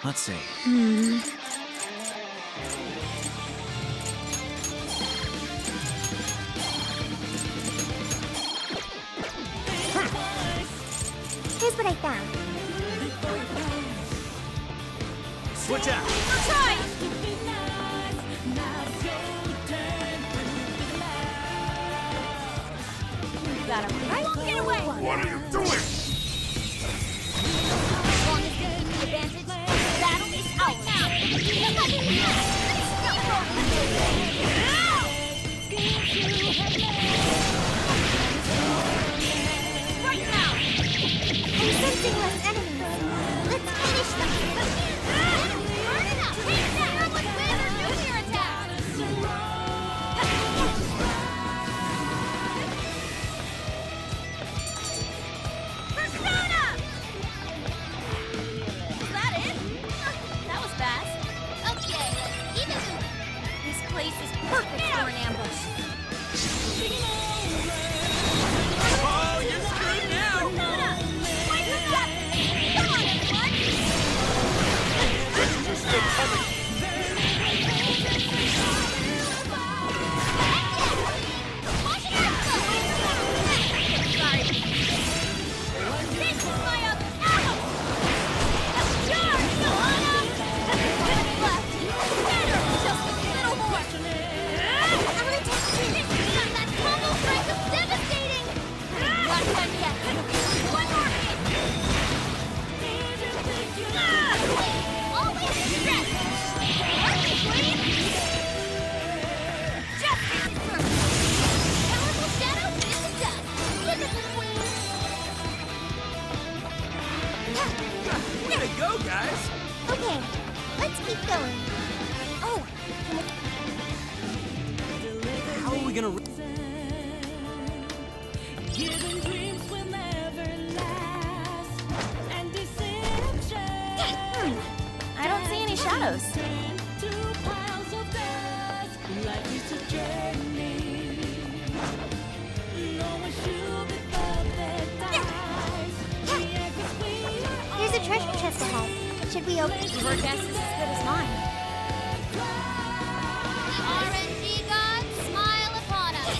Let's see. Here's what I found. Switch out. Try! Got him. I won't get away! What are you doing? As long as you keep the advantage, the battle is ours. Right now! I'm sensing less enemies. Let's finish them. Burn it up! Take that! Let's win our nuclear attack! Persona! Is that it? That was fast. Okay, let's keep it moving. This place is perfect for an ambush. Oh, you're screwed now! Persona! Wait for that! Come on, everyone! You're still coming. Sorry. This is my other ammo! Charge, Joanna! Left. Better! Just a little more! Our attack this time, that combo strike is devastating! Not done yet. One more hit! Always stretch! Perfect, please! Just this is perfect! Powerful shadow hits the dust! Look at the queen! Way to go, guys! Okay, let's keep going. Oh, How are we gonna... Giving dreams will never last, and deception I don't see any shadows. turn to piles of dust. Life is a journey. No one should be paradise. There's a treasure chest ahead. Should we open it? Your guess is as good as mine. The RNG gods smile upon us.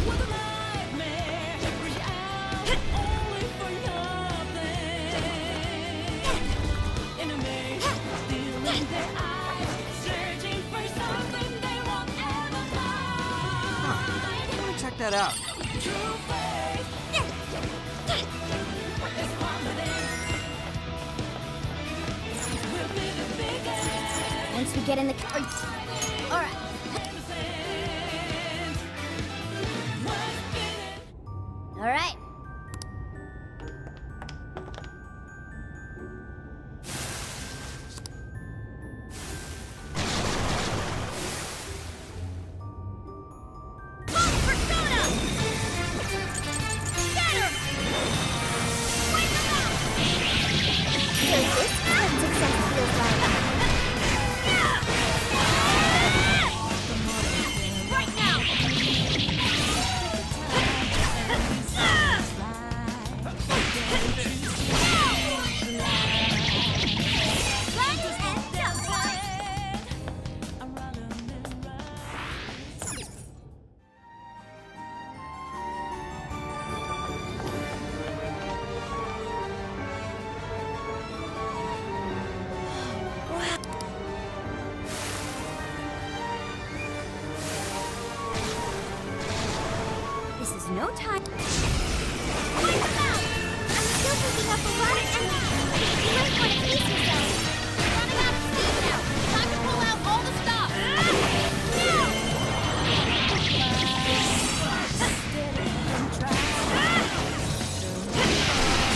What a nightmare. Reach out only for nothing. Enemies stealing their eyes, searching for something they won't ever find. Let me check that out. True faith is confidence. We'll be the biggest. Once we get in the car. All right. All right. Move, Persona! Get her! Wipe them out! So this is what success feels like. Right now! Ready and jump! This is no time. Wipe them out! I'm still picking up a lot of enemies. You might want to pace yourself. Run out of steam now. Time to pull out all the stops.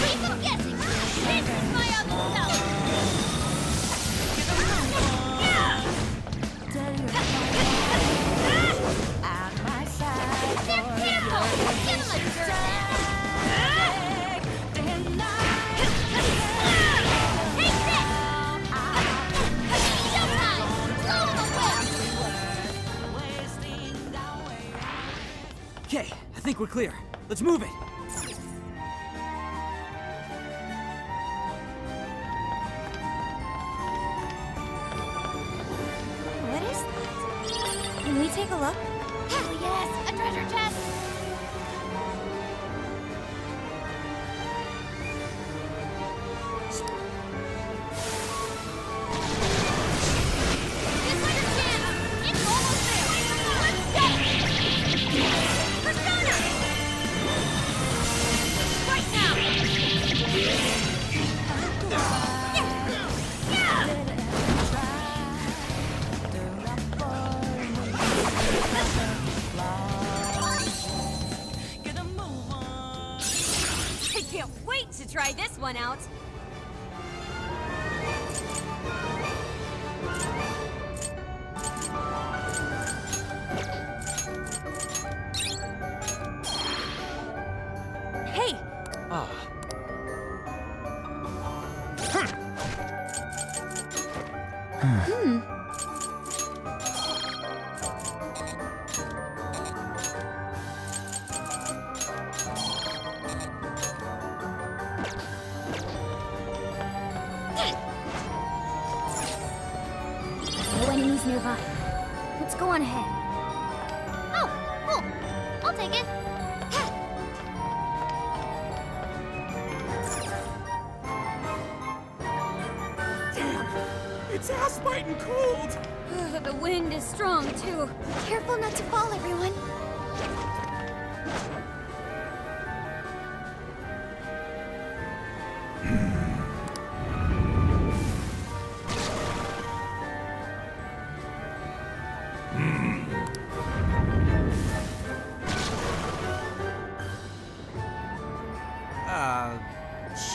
Keep them guessing. This is my other self. At my side. Careful! Get him a jerk! Day and night. think we're clear. Let's move it. What is that? Can we take a look? Oh yes, a treasure chest! This way your chance! It's almost there! Let's go! Persona! Right now! I can't wait to try this one out! Hey! Ah. No enemies nearby. Let's go on ahead. Oh, cool. I'll take it. It's ass-biting cold! The wind is strong, too. Careful not to fall, everyone.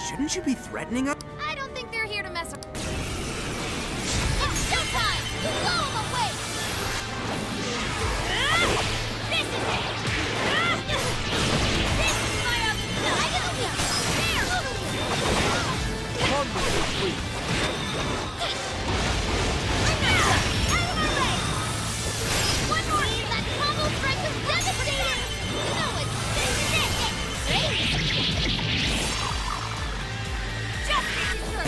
Shouldn't you be threatening us? I don't think they're here to mess around. It's showtime! Blow them away! This is it! This is my opportunity! Come with me, please. Out of my way! One more! That combo strike is devastating! You know it! This is it! It's just making sure!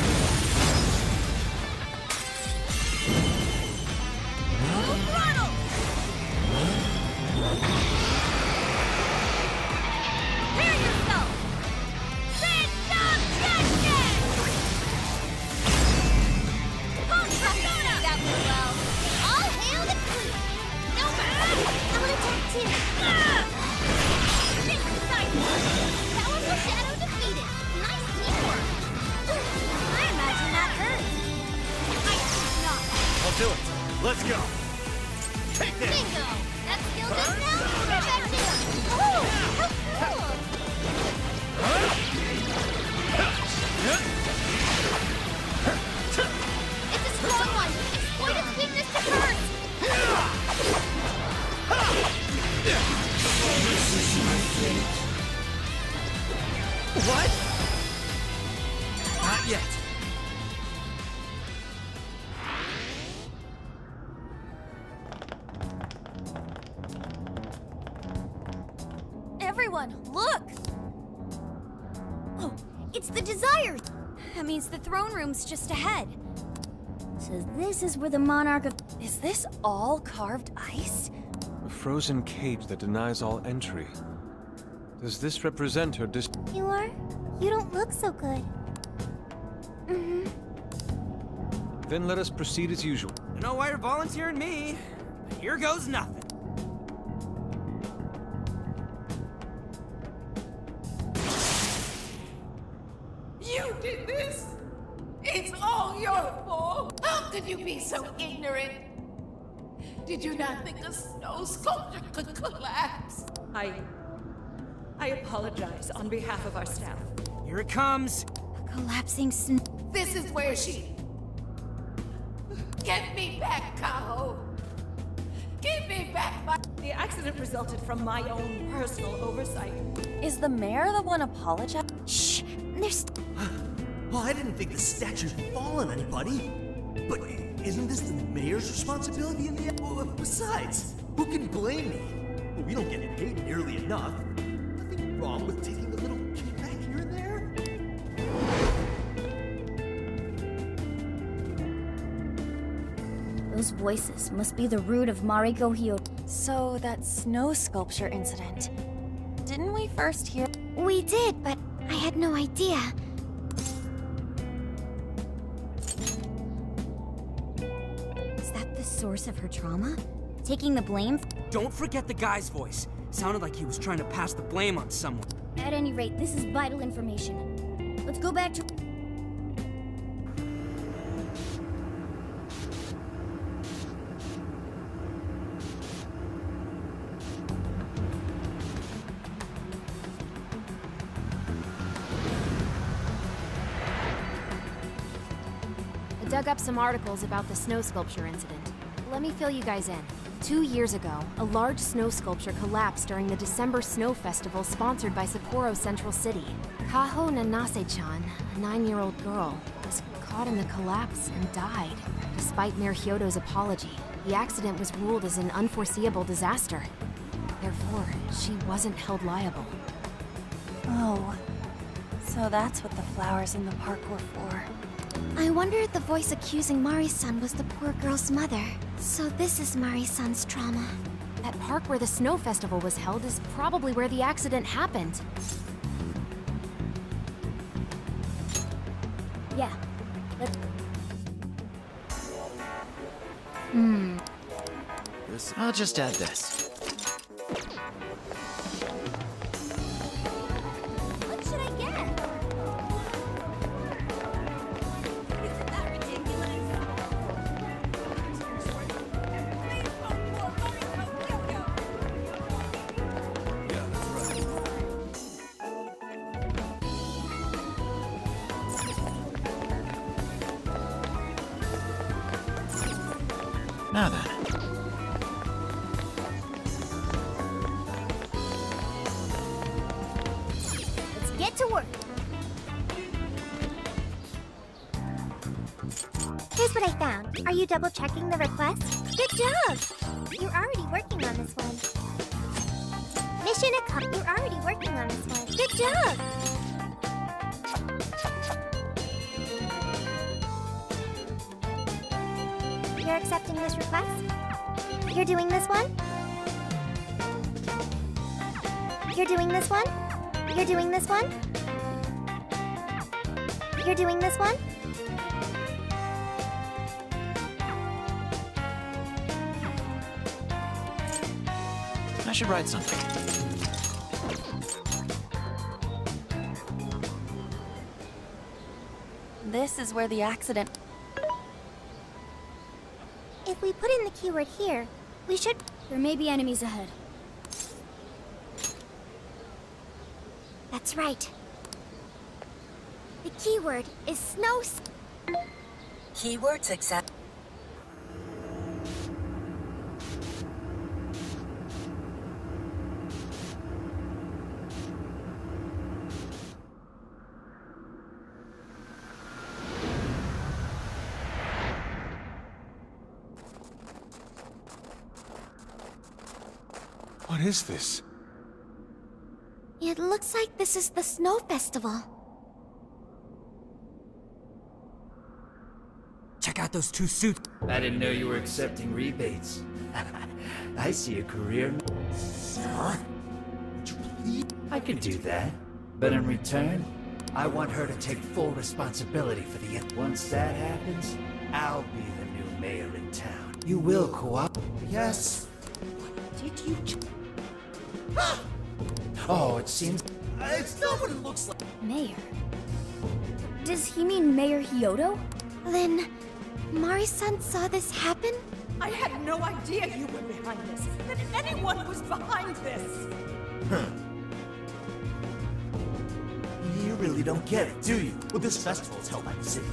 Full throttle! Prepare yourself! Phantom Thieves! Persona! That went well. All hail the queen! No matter! I'll attack too! This is powerful shadow defeated! Nice teamwork! I imagine that hurt. I think not. I'll do it. Let's go. Take this. Bingo! That skill just now? Perfection! Oh, how cool! It's a strong one! Exploit its weakness to hurt! What? Not yet. Everyone, look! Oh, it's the Desire! That means the throne room's just ahead. So this is where the monarch of... Is this all carved ice? A frozen cage that denies all entry. Does this represent her You are? You don't look so good. Then let us proceed as usual. I don't know why you're volunteering me, but here goes nothing. You did this? It's all your fault. How could you be so ignorant? Did you not think a snow sculpture could collapse? I apologize on behalf of our staff. Here it comes. Collapsing snow. This is where she... Get me back, Kaho. Give me back my... The accident resulted from my own personal oversight. Is the mayor the one apologizing? Shh! There's... Well, I didn't think the statue would fall on anybody. But isn't this the mayor's responsibility in the end? Well, besides, who can blame me? Well, we don't get paid nearly enough. wrong with taking a little kickback here and there? Those voices must be the root of Mariko Hyo. So, that snow sculpture incident. Didn't we first hear? We did, but I had no idea. Is that the source of her trauma? Taking the blame? Don't forget the guy's voice. Sounded like he was trying to pass the blame on someone. At any rate, this is vital information. Let's go back to... I dug up some articles about the snow sculpture incident. Let me fill you guys in. 2 years ago, a large snow sculpture collapsed during the December Snow Festival sponsored by Sapporo Central City. Kaho Nanase-chan, a 9-year-old girl, was caught in the collapse and died. Despite Mayor Hyodo's apology, the accident was ruled as an unforeseeable disaster. Therefore, she wasn't held liable. Oh. So that's what the flowers in the park were for. I wonder if the voice accusing Mari-san was the poor girl's mother. So this is Mari-san's trauma. That park where the snow festival was held is probably where the accident happened. Yeah. Let's... I'll just add this. What should I get? Isn't that ridiculous? Now then. Let's get to work. Here's what I found. Are you double checking the request? Good job! You're already working on this one. Mission accomplished. You're already working on this one. Good job! You're accepting this request? You're doing this one? You're doing this one? You're doing this one? You're doing this one? I should write something. This is where the accident... If we put in the keyword here, we should... There may be enemies ahead. That's right. The keyword is snow... Keywords accept... What is this? It looks like this is the snow festival. Check out those two suits. I didn't know you were accepting rebates. I see a career. Sir? Would you please? I could do that. But in return, I want her to take full responsibility for the end. Once that happens, I'll be the new mayor in town. You will cooperate. Yes. Did you? Oh, it seems. It's not what it looks like. Mayor? Does he mean Mayor Hyodo? Then, Mari-san saw this happen? I had no idea you were behind this, that anyone was behind this. You really don't get it, do you? Well, this festival is held by the city,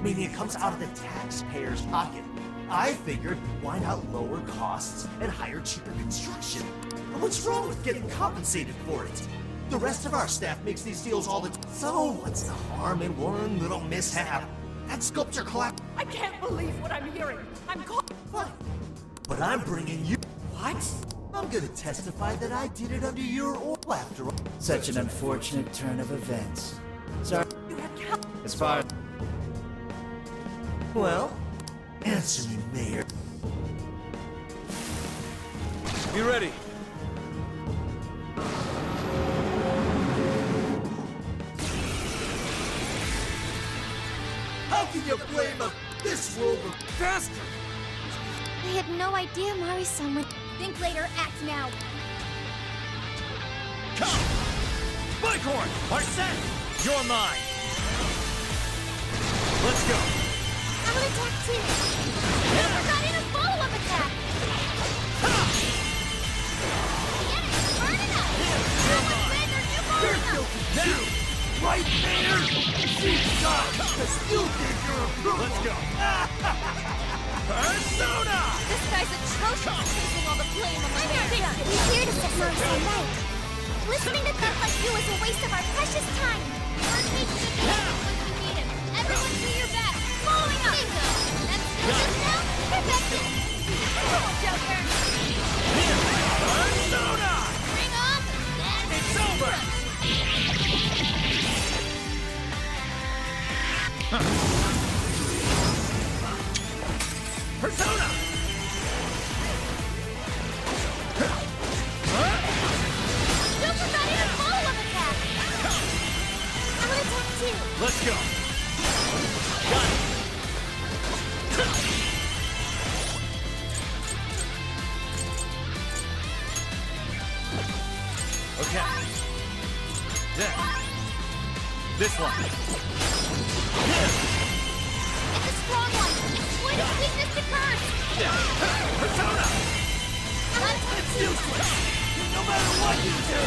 meaning it comes out of the taxpayer's pocket. I figured, why not lower costs and hire cheaper construction? And what's wrong with getting compensated for it? The rest of our staff makes these deals all the time. So what's the harm in one little mishap? That sculpture collapsed. I can't believe what I'm hearing. I'm caught. Fine. But I'm bringing you... What? I'm gonna testify that I did it under your order after all. Such an unfortunate turn of events. Sorry. As far as... Well, answer me, Mayor. Be ready. How can you blame this world of Faster! I had no idea Mari-san would think later, act now. Bighorn! Arsene! You're mine! Let's go! I'm gonna attack too. I forgot in a follow-up attack. Get it! Burn it up! That was bigger! You burn it up! right there! See, God, because you gave your approval! Let's go! Persona! This guy's atrocious at taking all the blame on my head. We're here to set Mari-san right. Listening to thugs like you is a waste of our precious time. We're taking the time once we need him. Everyone do your best. Following up. Bingo. That's just now. Perfection. Come on, Joker. Persona! Bring on the best. It's over! Persona! Joker got in a follow-up attack. I'm gonna attack too. Let's go! Got it! Okay. Then. This one. It's a strong one. Exploit its weakness to curse. Persona! It's useless. No matter what you do,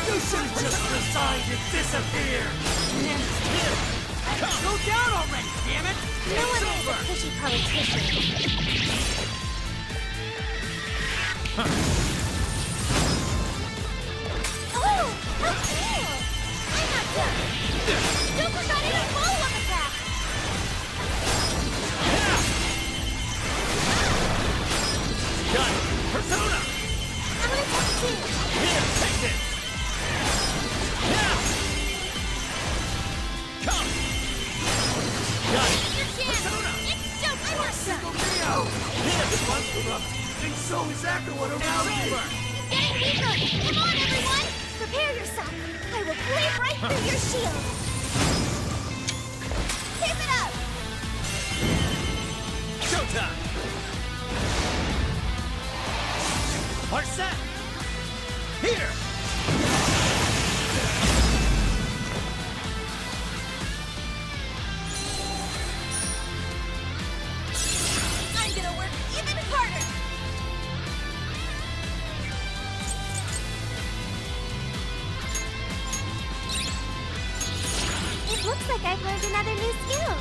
you should have just resigned and disappeared! Go down already, damn it! No one is a pushy politician. Oh, how cool! I'm not done. Joker got in a follow-up attack. Got it! Persona! I'm gonna attack too. Here, take this! Yeah! Come! Got it! Your chance. Persona! It's Joker. This one's corrupt, and so is everyone around It's me! over! He's getting weaker. Come on, everyone. Prepare yourself. I will cleave right through your shield. Keep it up. Showtime! Arsene! Here! I'm gonna work even harder. It looks like I've learned another new skill.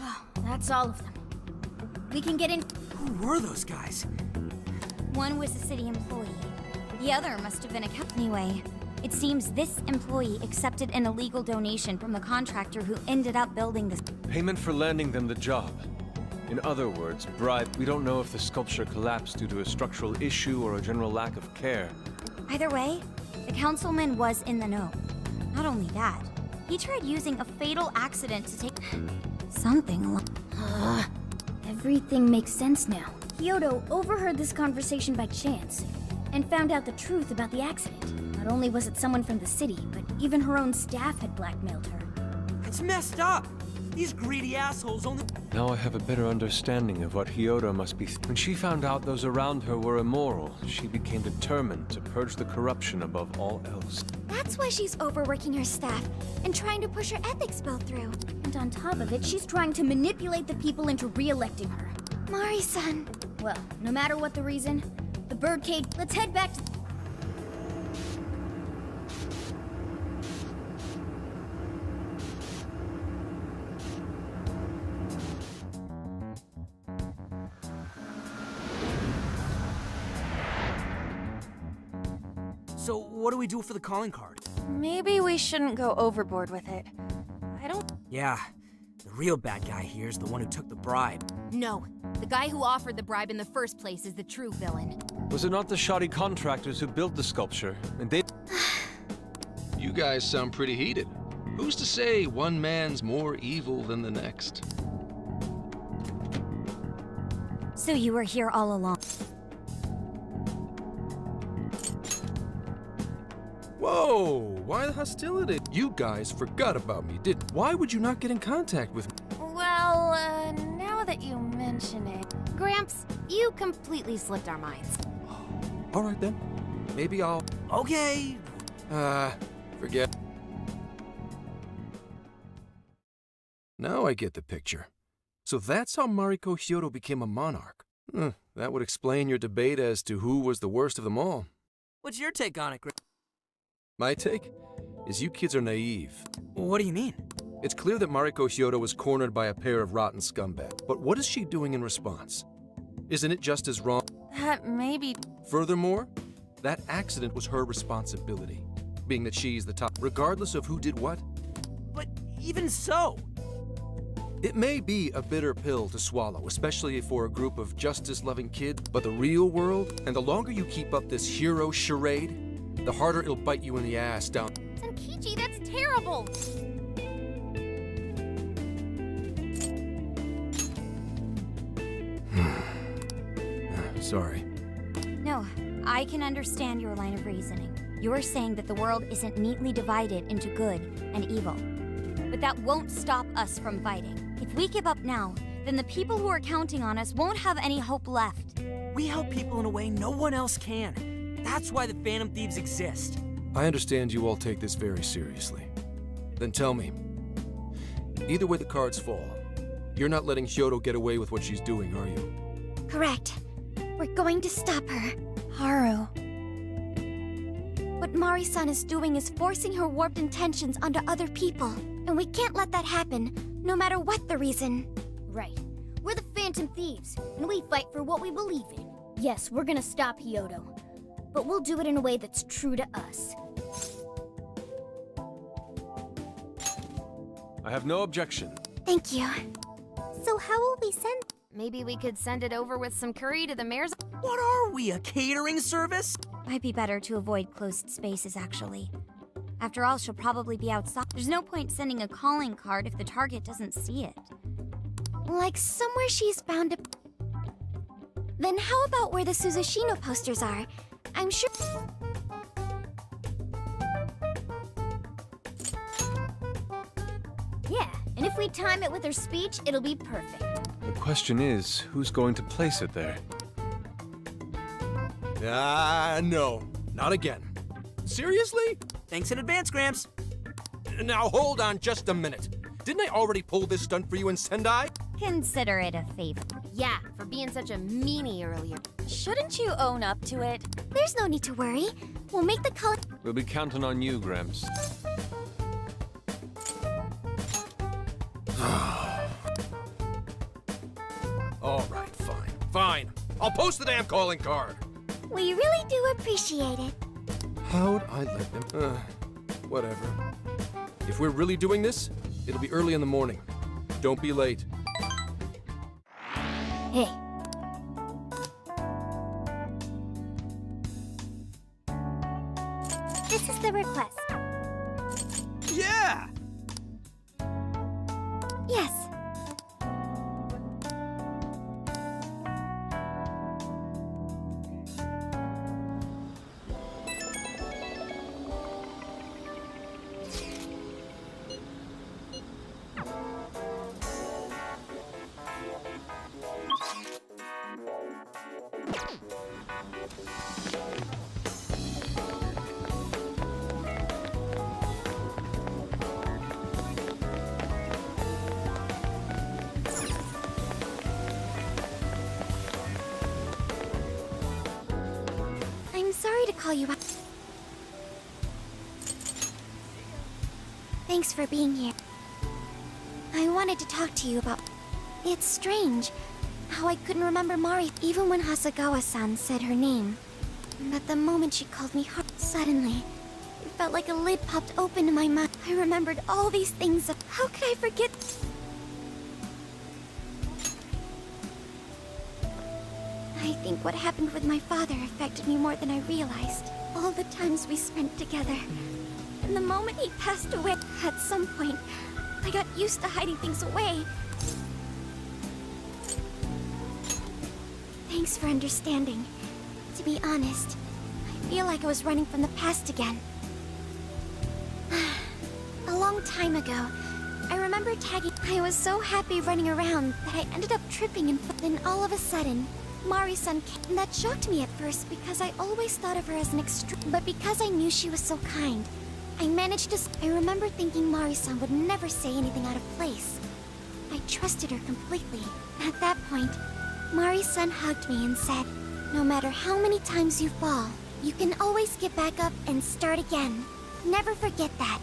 Wow, that's all of them. We can get in. Who were those guys? One was a city employee. The other must have been a Anyway, it seems this employee accepted an illegal donation from the contractor who ended up building this. Payment for landing them the job. In other words, bribe. We don't know if the sculpture collapsed due to a structural issue or a general lack of care. Either way, the councilman was in the know. Not only that, he tried using a fatal accident to take something along. Everything makes sense now. Kyoto overheard this conversation by chance and found out the truth about the accident. Not only was it someone from the city, but even her own staff had blackmailed her. It's messed up! These greedy assholes only— Now I have a better understanding of what Hyodo must be. When she found out those around her were immoral, she became determined to purge the corruption above all else. That's why she's overworking her staff and trying to push her ethics bill through. And on top of it, she's trying to manipulate the people into re-electing her. Mari-san. Well, no matter what the reason, the birdcage. Let's head back to. So, what do we do for the calling card? Maybe we shouldn't go overboard with it. I don't... Yeah, the real bad guy here is the one who took the bribe. No, the guy who offered the bribe in the first place is the true villain. Was it not the shoddy contractors who built the sculpture? And they... You guys sound pretty heated. Who's to say one man's more evil than the next? So you were here all along. Whoa, why the hostility? You guys forgot about me, Why would you not get in contact with me? Well, now that you mention it... Gramps, you completely slipped our minds. All right then. Maybe I'll... Okay. Forget. Now I get the picture. So that's how Mariko Hyodo became a monarch. That would explain your debate as to who was the worst of them all. What's your take on it, Gramps? My take is you kids are naive. What do you mean? It's clear that Mariko Hyodo was cornered by a pair of rotten scumbags. But what is she doing in response? Isn't it just as wrong? That may be... Furthermore, that accident was her responsibility, being that she's the top, regardless of who did what. But even so... It may be a bitter pill to swallow, especially for a group of justice-loving kids, but the real world, and the longer you keep up this hero charade, the harder it'll bite you in the ass down. Sankichi, that's terrible! Sorry. No, I can understand your line of reasoning. You're saying that the world isn't neatly divided into good and evil. But that won't stop us from fighting. If we give up now, then the people who are counting on us won't have any hope left. We help people in a way no one else can. That's why the Phantom Thieves exist. I understand you all take this very seriously. Then tell me, either way the cards fall, you're not letting Hyodo get away with what she's doing, are you? Correct. We're going to stop her. Haru. What Mari-san is doing is forcing her warped intentions onto other people. And we can't let that happen, no matter what the reason. Right. We're the Phantom Thieves, and we fight for what we believe in. Yes, we're gonna stop Hyodo, but we'll do it in a way that's true to us. I have no objection. Thank you. So how will we send... Maybe we could send it over with some curry to the mayor's... What are we, a catering service? Might be better to avoid closed spaces, actually. After all, she'll probably be outside. There's no point sending a calling card if the target doesn't see it. Like somewhere she's bound to... Then how about where the Suzushino posters are? I'm sure... Yeah, and if we time it with her speech, it'll be perfect. The question is, who's going to place it there? No, not again. Seriously? Thanks in advance, Gramps. Now hold on just a minute. Didn't I already pull this stunt for you in Sendai? Consider it a favor. Yeah, for being such a meanie earlier. Shouldn't you own up to it? There's no need to worry. We'll make the color... We'll be counting on you, Gramps. All right, fine. I'll post the damn calling card. We really do appreciate it. How'd I let them? Whatever. If we're really doing this, it'll be early in the morning. Don't be late. Hey. This is the request. Yeah! Yes. I'm sorry to call you up. Thanks for being here. I wanted to talk to you about... It's strange how I couldn't remember Mari even when Hasagawa-san said her name. But the moment she called me suddenly, It felt like a lid popped open in my mind. I remembered all these things. How could I forget? I think what happened with my father affected me more than I realized. All the times we spent together. And the moment he passed away, at some point, I got used to hiding things away. Thanks for understanding. To be honest, I feel like I was running from the past again. A long time ago, I remember tagging. I was so happy running around that I ended up tripping and then all of a sudden, Mari-san came. That shocked me at first because I always thought of her as an extreme. But because I knew she was so kind, I managed to. I remember thinking Mari-san would never say anything out of place. I trusted her completely. At that point, Mari-san hugged me and said, "No matter how many times you fall, you can always get back up and start again. Never forget that."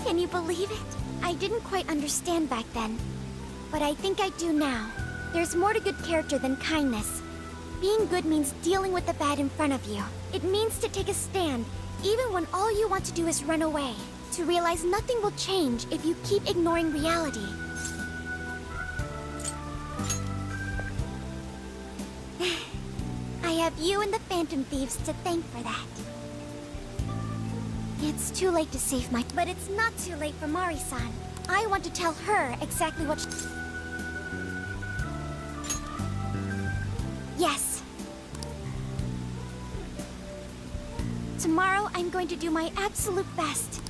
Can you believe it? I didn't quite understand back then, but I think I do now. There's more to good character than kindness. Being good means dealing with the bad in front of you. It means to take a stand, even when all you want to do is run away. To realize nothing will change if you keep ignoring reality. I have you and the Phantom Thieves to thank for that. It's too late to save my... But it's not too late for Mari-san. I want to tell her exactly what Yes. Tomorrow, I'm going to do my absolute best.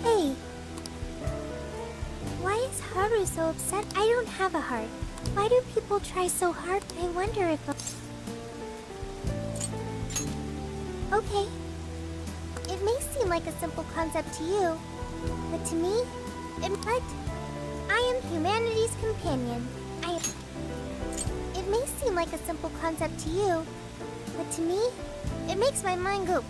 Hey. Why is Haru so upset? I don't have a heart. Why do people try so hard? I wonder if... Okay. It may seem like a simple concept to you, but to me, I am humanity's companion. It may seem like a simple concept to you, but to me, it makes my mind go...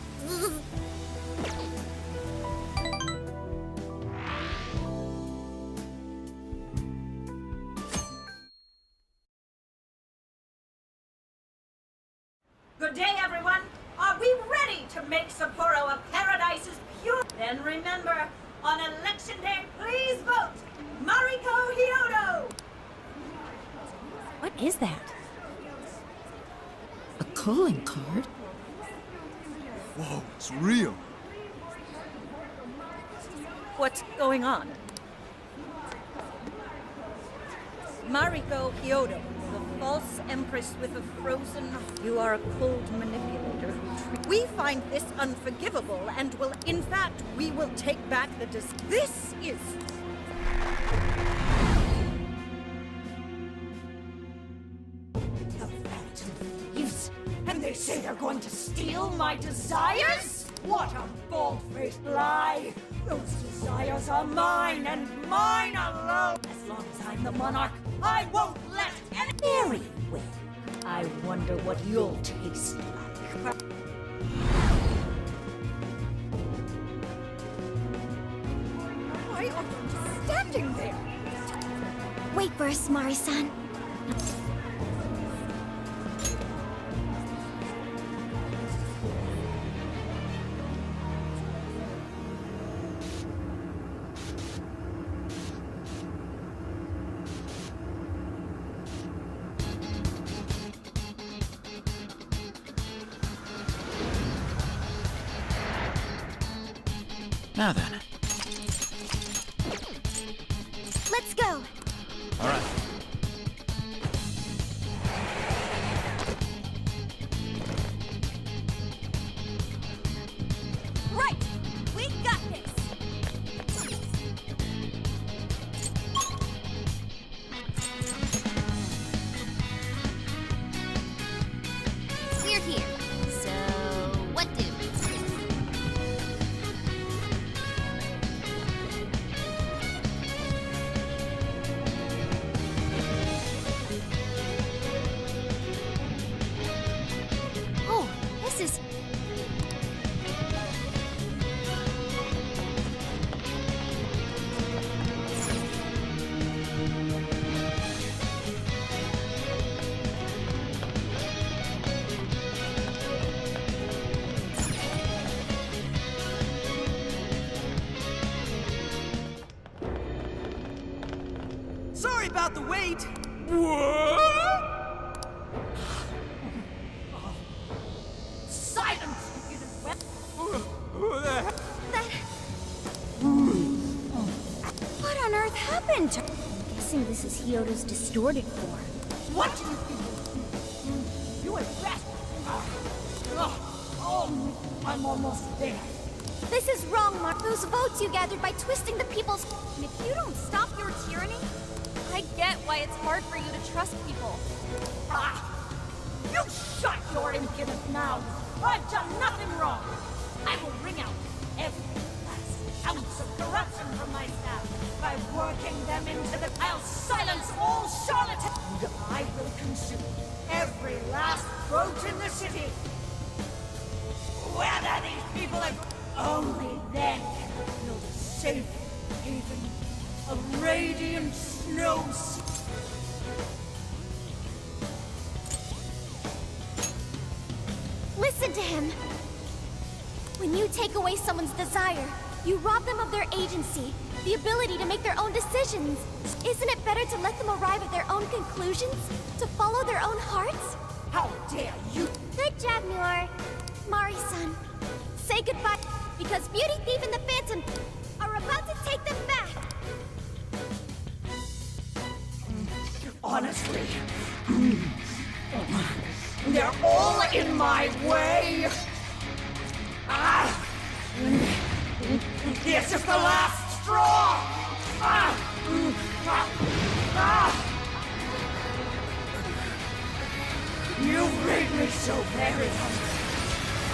Good day, everyone. Are we ready to make Sapporo a paradise as pure? Then remember, on election day, please vote Mariko Hyodo! What is that? A calling card? Whoa, it's real. What's going on? Mariko Hyodo, the false empress with a frozen... You are a cold manipulator. We find this unforgivable and will... In fact, we will take back the This is... The Phantom Thieves? And they say they're going to steal my desires? What a bald-faced lie! Those desires are mine and mine alone! As long as I'm the monarch, I won't let any... Very well. I wonder what you'll taste like. Why are you just standing there? Wait for us, Mari-san. Now then. Let's go! All right. Right! We got this! We're here. So, what do? about the weight. Silence, you What on earth happened? I'm guessing this is Hyodo's distorted form. What do you think? You arrest? Oh, I'm almost there. This is wrong, Mark. Those votes you gathered by twisting the people's... And if you don't stop your tyranny, I get why it's hard for you to trust people. You shut your impudent mouth! I've done nothing wrong! I will wring out every last ounce of corruption from my staff by working them into the... I'll silence all charlatans! And I will consume every last vote in the city! Whether these people are... Only then can I build a safe haven, a radiant snow sea. Listen to him. When you take away someone's desire, you rob them of their agency, the ability to make their own decisions. Isn't it better to let them arrive at their own conclusions? To follow their own hearts? How dare you! Good job, Muir. Mari-san, say goodbye, because Beauty Thief and the Phantom are about to take them back. Honestly, they're all in my way. This is the last straw. You've made me so very hungry.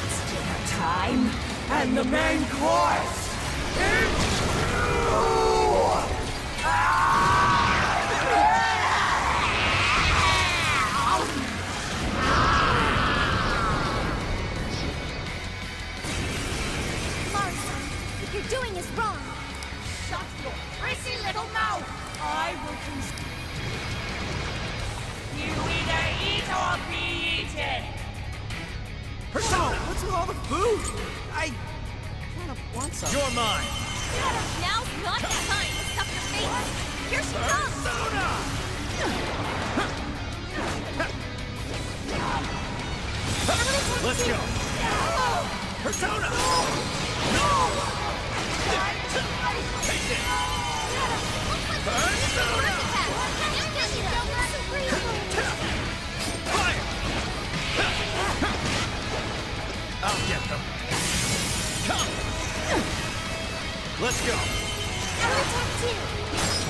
It's dinner time, and the main course is Mari-san, what you're doing is wrong. Shut your prissy little mouth! I will You either eat or be eaten! Persona, what's with all the food? I kind of want some. You're mine. Now's not the time to stuff your face. Here she comes. Persona! Let's go. Persona! No! Take it! Persona! Fire! I'll get them. Come! Let's go. Attack 2.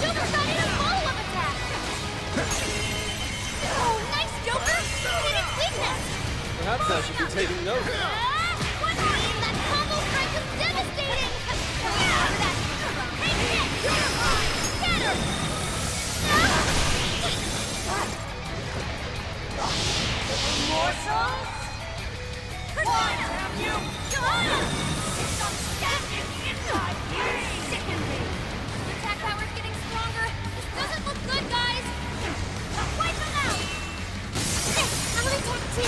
Joker got in a follow-up attack. Oh, nice, Joker. You didn't weakness. Perhaps I should be taking notes. What happened? That combo strike was devastating. Get out of that. Take it. Get him. Morsels? Why have you? Some standing in my way! Sicken me! The attack power's getting stronger. This doesn't look good, guys. Wipe them out. I'll attack 2.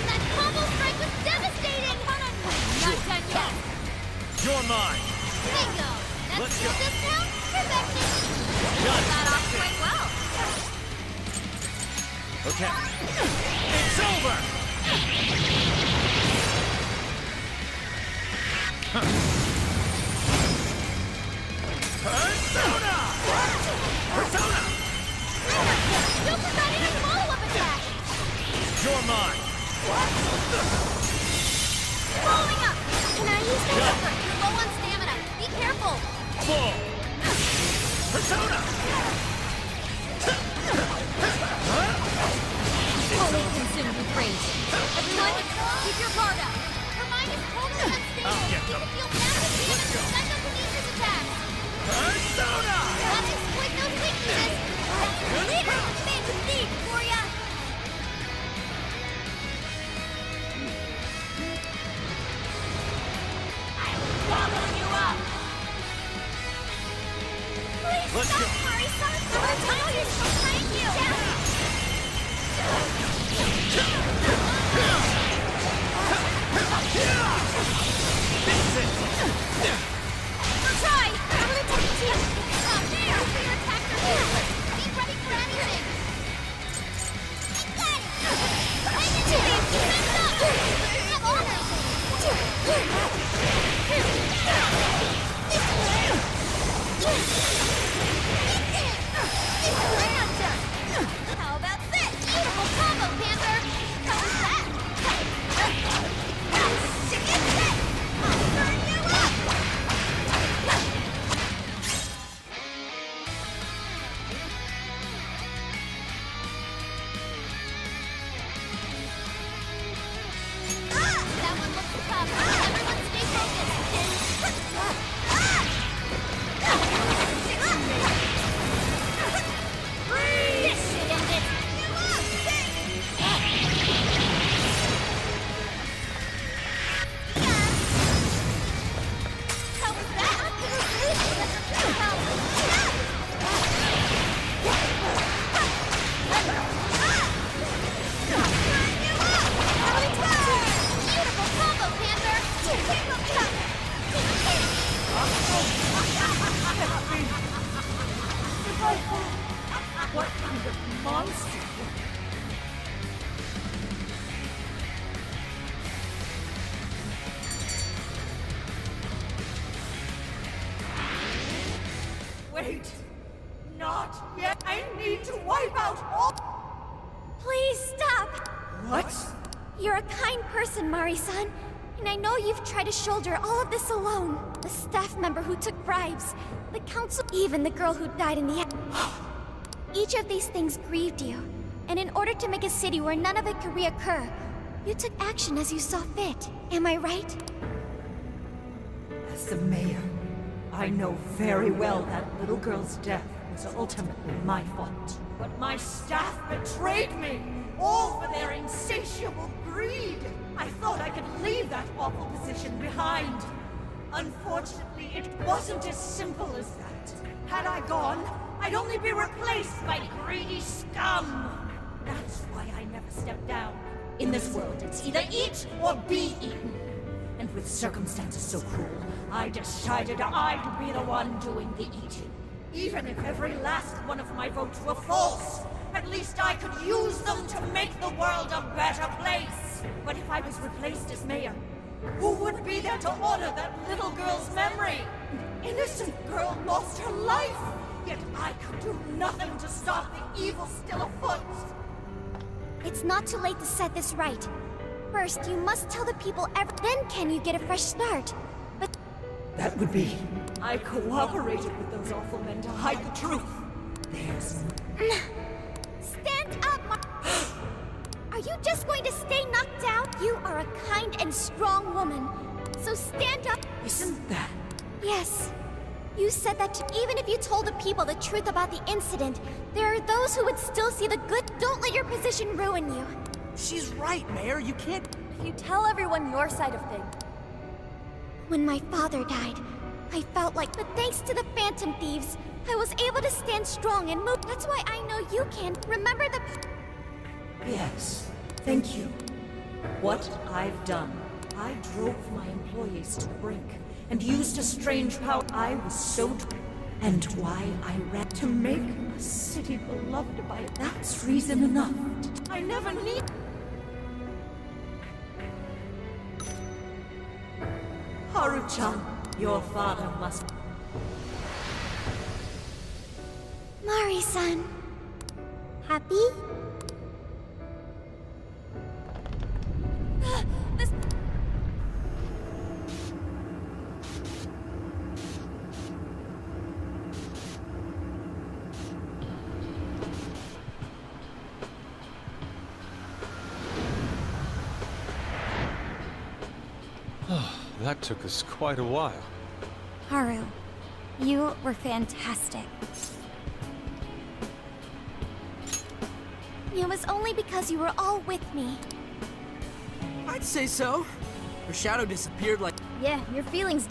That combo strike was devastating. Not done yet. You're mine. Bingo. That's Let's skill go. discount. Perfection. Done. Got off quite well. Okay. It's over! Persona! Persona! Joker got in a follow-up attack. You're mine. Following up. Can I use that? Joker, you're low on stamina. Be careful. Full. Persona! Fully consumed with rage. Everyone, keep your guard up. Her mind is totally unstable. I'll get She them. can feel massive damage from Psychokinesis attacks. Persona! Gotta exploit those weaknesses. That's literally Phantom Thieves for ya. Gobble you up! Please Let's stop, go. Mari-san. I know you're so thank you. We'll try. I will attack you. Oh, there. Your attacks are useless. Be Wait. Not yet. I need to wipe out all... Please stop! What? You're a kind person, Mari-san. And I know you've tried to shoulder all of this alone. The staff member who took bribes, the council, even the girl who died in the... Each of these things grieved you. And in order to make a city where none of it could reoccur, you took action as you saw fit. Am I right? As the mayor, I know very well that little girl's death was ultimately my fault. But my staff betrayed me, all for their insatiable greed. I thought I could leave that awful position behind. Unfortunately, it wasn't as simple as that. Had I gone, I'd only be replaced by greedy scum. That's why I never stepped down. In this world, it's either eat or be eaten. And with circumstances so cruel, I decided I'd be the one doing the eating. Even if every last one of my votes were false, at least I could use them to make the world a better place. But if I was replaced as mayor, who would be there to honor that little girl's memory? An innocent girl lost her life, yet I could do nothing to stop the evil still afoot. It's not too late to set this right. First, you must tell the people then can you get a fresh start. But that would be... I cooperated with those awful men to hide the truth. There's... Stand up, Are you just going to stay knocked down? You are a kind and strong woman. So stand up. Isn't that... Yes. You said that even if you told the people the truth about the incident, there are those who would still see the good. Don't let your position ruin you. She's right, Mayor. You can't... If you tell everyone your side of things. When my father died, I felt like, but thanks to the Phantom Thieves, I was able to stand strong and move. That's why I know you can. Remember the... Yes, thank you. What I've done, I drove my employees to the brink and used a strange power. I was so... And why I ran to make a city beloved by... That's reason enough. I never need... Haru-chan, your father must... Mari-san. Happy? This... That took us quite a while. Haru, you were fantastic. It was only because you were all with me. I'd say so. Her shadow disappeared like... Yeah, your feelings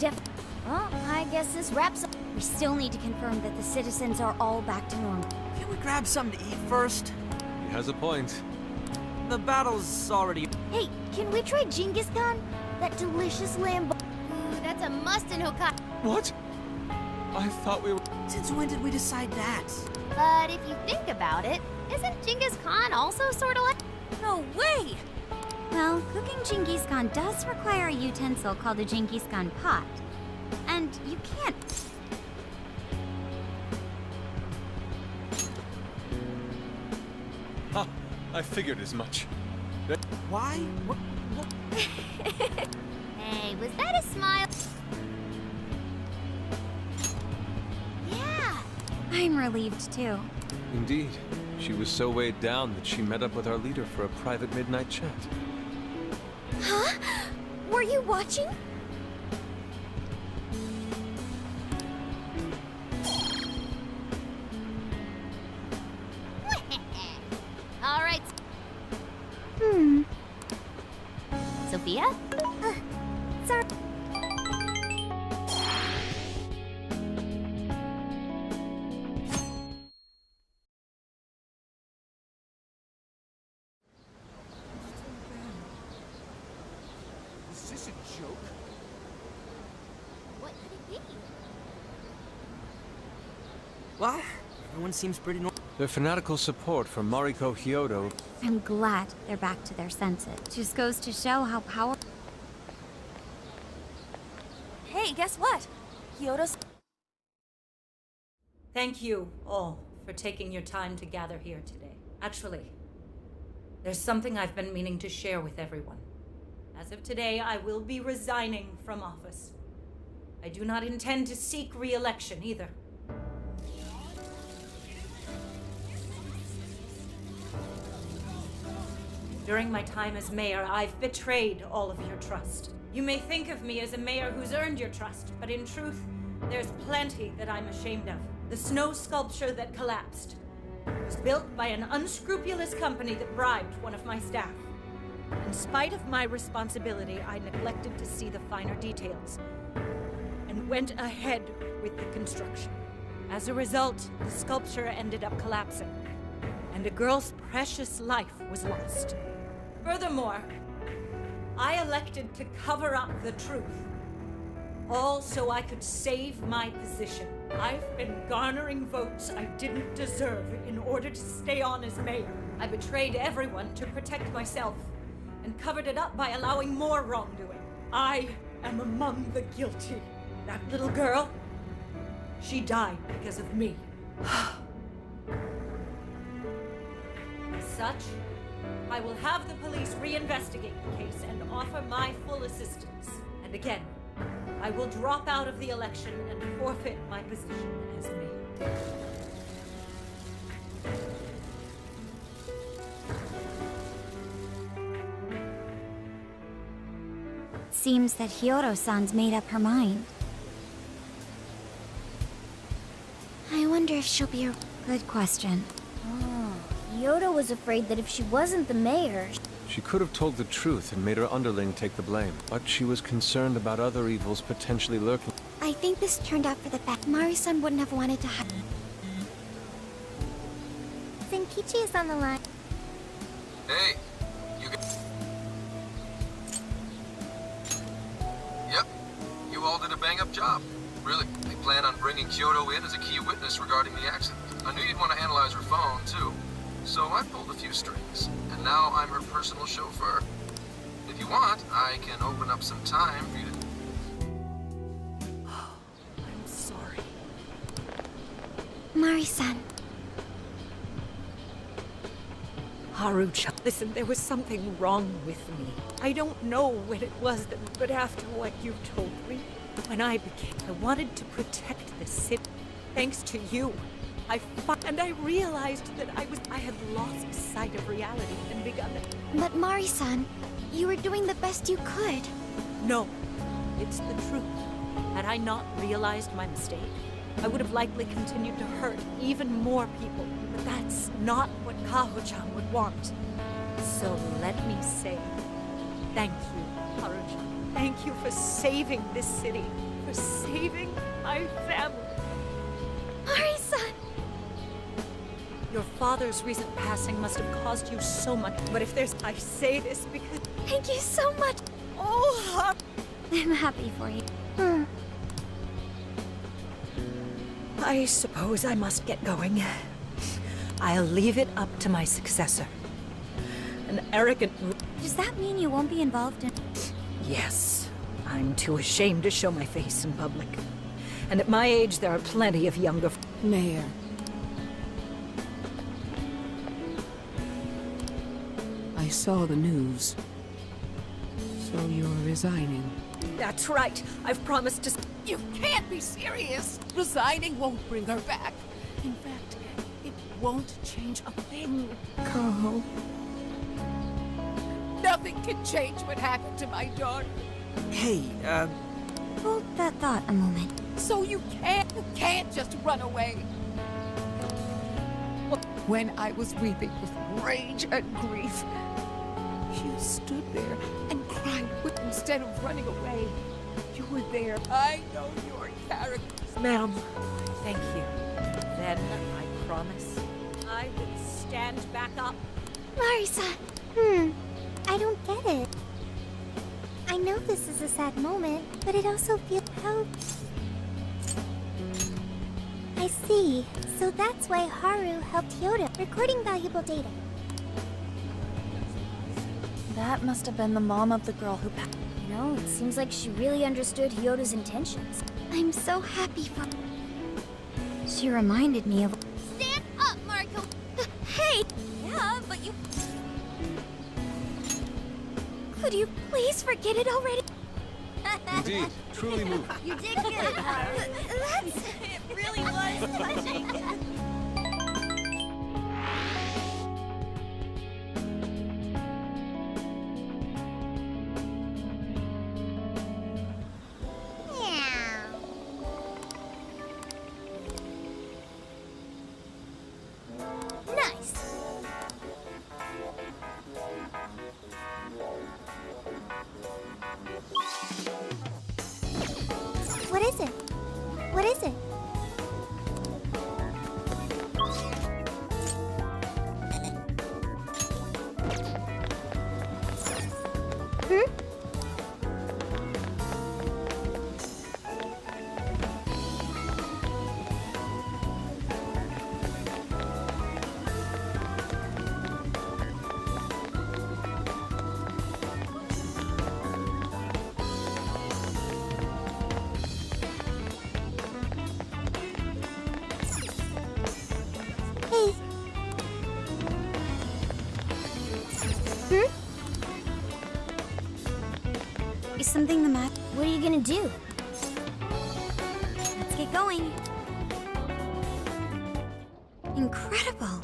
Well, I guess this wraps up. We still need to confirm that the citizens are all back to normal. Can we grab something to eat first? He has a point. The battle's already... Hey, can we try Genghis Khan? That delicious lamb... Ooh, that's a must in Hokkaido. What? I thought we were... Since when did we decide that? But if you think about it, isn't Genghis Khan also sort of like... No way! Well, cooking Genghis Khan does require a utensil called a Genghis Khan pot. And you can't... Ha! I figured as much. Why? What? Hey, was that a smile? Yeah! I'm relieved too. Indeed. She was so weighed down that she met up with our leader for a private midnight chat. Huh? Were you watching? All right. Sophia? Sorry. Is this a joke? What could it be? Well, everyone seems pretty normal. Their fanatical support for Mariko Hyodo... I'm glad they're back to their senses. Just goes to show how powerful... Hey, guess what? Kyoto's... Thank you all for taking your time to gather here today. Actually, there's something I've been meaning to share with everyone. As of today, I will be resigning from office. I do not intend to seek re-election either. During my time as mayor, I've betrayed all of your trust. You may think of me as a mayor who's earned your trust, but in truth, there's plenty that I'm ashamed of. The snow sculpture that collapsed was built by an unscrupulous company that bribed one of my staff. In spite of my responsibility, I neglected to see the finer details and went ahead with the construction. As a result, the sculpture ended up collapsing, and a girl's precious life was lost. Furthermore, I elected to cover up the truth, all so I could save my position. I've been garnering votes I didn't deserve in order to stay on as mayor. I betrayed everyone to protect myself and covered it up by allowing more wrongdoing. I am among the guilty. That little girl, she died because of me. As such, I will have the police reinvestigate the case and offer my full assistance. And again, I will drop out of the election and forfeit my position as mayor. Seems that Hiyoro-san's made up her mind. I wonder if she'll be a good question. Oh, Hiyoro was afraid that if she wasn't the mayor... She could have told the truth and made her underling take the blame, but she was concerned about other evils potentially lurking. I think this turned out for the best. Mari-san wouldn't have wanted to hide. Zenkichi is on the line. Hey, you Yep, you all did a bang-up job. Really, they plan on bringing Kyoto in as a key witness regarding the accident. I knew you'd want to analyze her phone, too. So I pulled a few strings, and now I'm her personal chauffeur. If you want, I can open up some time for you to... I'm sorry. Mari-san. Haru-chan, listen, there was something wrong with me. I don't know what it was, but after what you told me, when I wanted to protect the city. Thanks to you, and I realized that I had lost sight of reality and begun it. But Mari-san, you were doing the best you could. No, it's the truth. Had I not realized my mistake, I would have likely continued to hurt even more people. But that's not what Kaho-chan would want. So let me say, thank you, Haru-chan. Thank you for saving this city, for saving my family. Mari-san! Your father's recent passing must have caused you so much, but if there's... I say this because... Thank you so much! Oh, I'm happy for you. I suppose I must get going. I'll leave it up to my successor. An arrogant... Does that mean you won't be involved in... Yes. I'm too ashamed to show my face in public. And at my age, there are plenty of younger... Mayor. I saw the news. So you're resigning. That's right. I've promised to... You can't be serious! Resigning won't bring her back. In fact, it won't change a thing. Kaho. Nothing can change what happened to my daughter. Hey, Hold that thought a moment. So you can't just run away. When I was weeping with rage and grief, you stood there and cried instead of running away. You were there. I know your character. Ma'am, thank you. Then, I promise, I will stand back up. Mari-san, I don't get it. I know this is a sad moment, but it also feels how... I see. So that's why Haru helped Hyodo, recording valuable data. That must have been the mom of the girl who passed. You know, it seems like she really understood Hyodo's intentions. I'm so happy for... She She reminded me of... Stand up, Marco! Hey! Yeah, but you... Could you please forget it already? Indeed, truly moving. You did good, That's... It really was touching. Nice. What is it? What is it? Hmm? Hey. Hmm? Is something the matter? What are you gonna do? Let's get going. Incredible.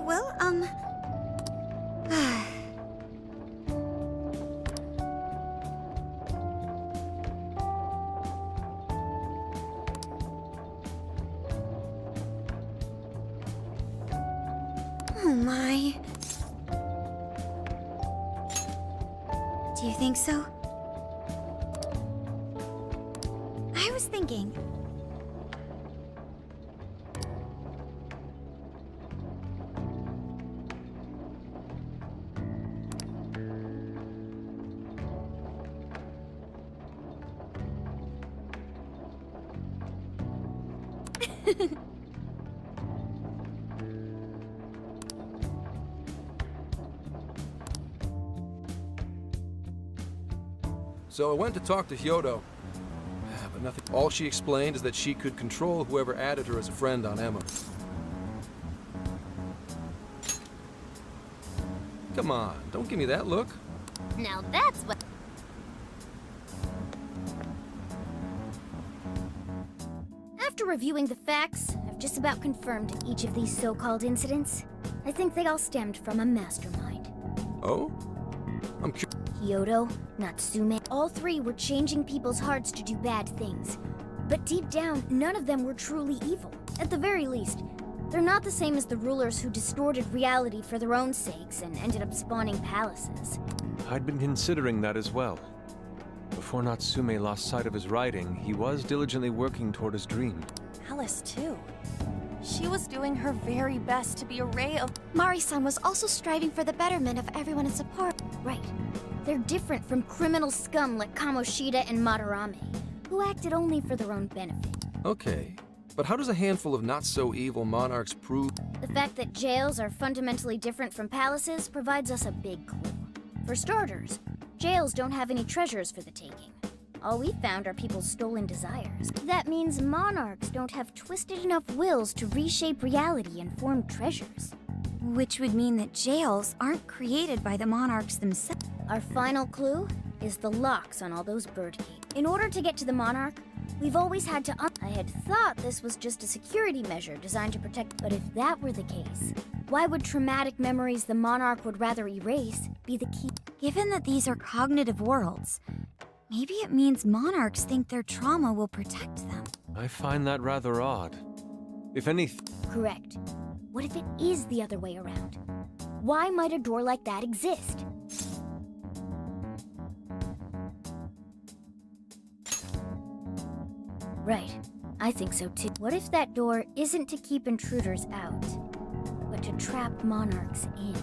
Well, oh my. Do you think so? I was thinking. So I went to talk to Hyodo, but nothing. All she explained is that she could control whoever added her as a friend on Emma. Come on, don't give me that look. Now that's what... After reviewing the facts, I've just about confirmed each of these so-called incidents. I think they all stemmed from a mastermind. Oh? I'm curious. Hyodo, Natsume, all three were changing people's hearts to do bad things. But deep down, none of them were truly evil. At the very least, they're not the same as the rulers who distorted reality for their own sakes and ended up spawning palaces. I'd been considering that as well. Before Natsume lost sight of his writing, he was diligently working toward his dream. Alice, too. She was doing her very best to be a ray of... Mari-san was also striving for the betterment of everyone in support. Right. They're different from criminal scum like Kamoshida and Madarame, who acted only for their own benefit. Okay, but how does a handful of not-so-evil monarchs prove... The fact that jails are fundamentally different from palaces provides us a big clue. For starters, jails don't have any treasures for the taking. All we found are people's stolen desires. That means monarchs don't have twisted enough wills to reshape reality and form treasures. Which would mean that jails aren't created by the monarchs themselves. Our final clue is the locks on all those bird cages. In order to get to the monarch, we've always had to I had thought this was just a security measure designed to protect, but if that were the case, why would traumatic memories the monarch would rather erase be the key? Given that these are cognitive worlds, maybe it means monarchs think their trauma will protect them. I find that rather odd. If anything... Correct. What if it is the other way around? Why might a door like that exist? Right. I think so too. What if that door isn't to keep intruders out, but to trap monarchs in?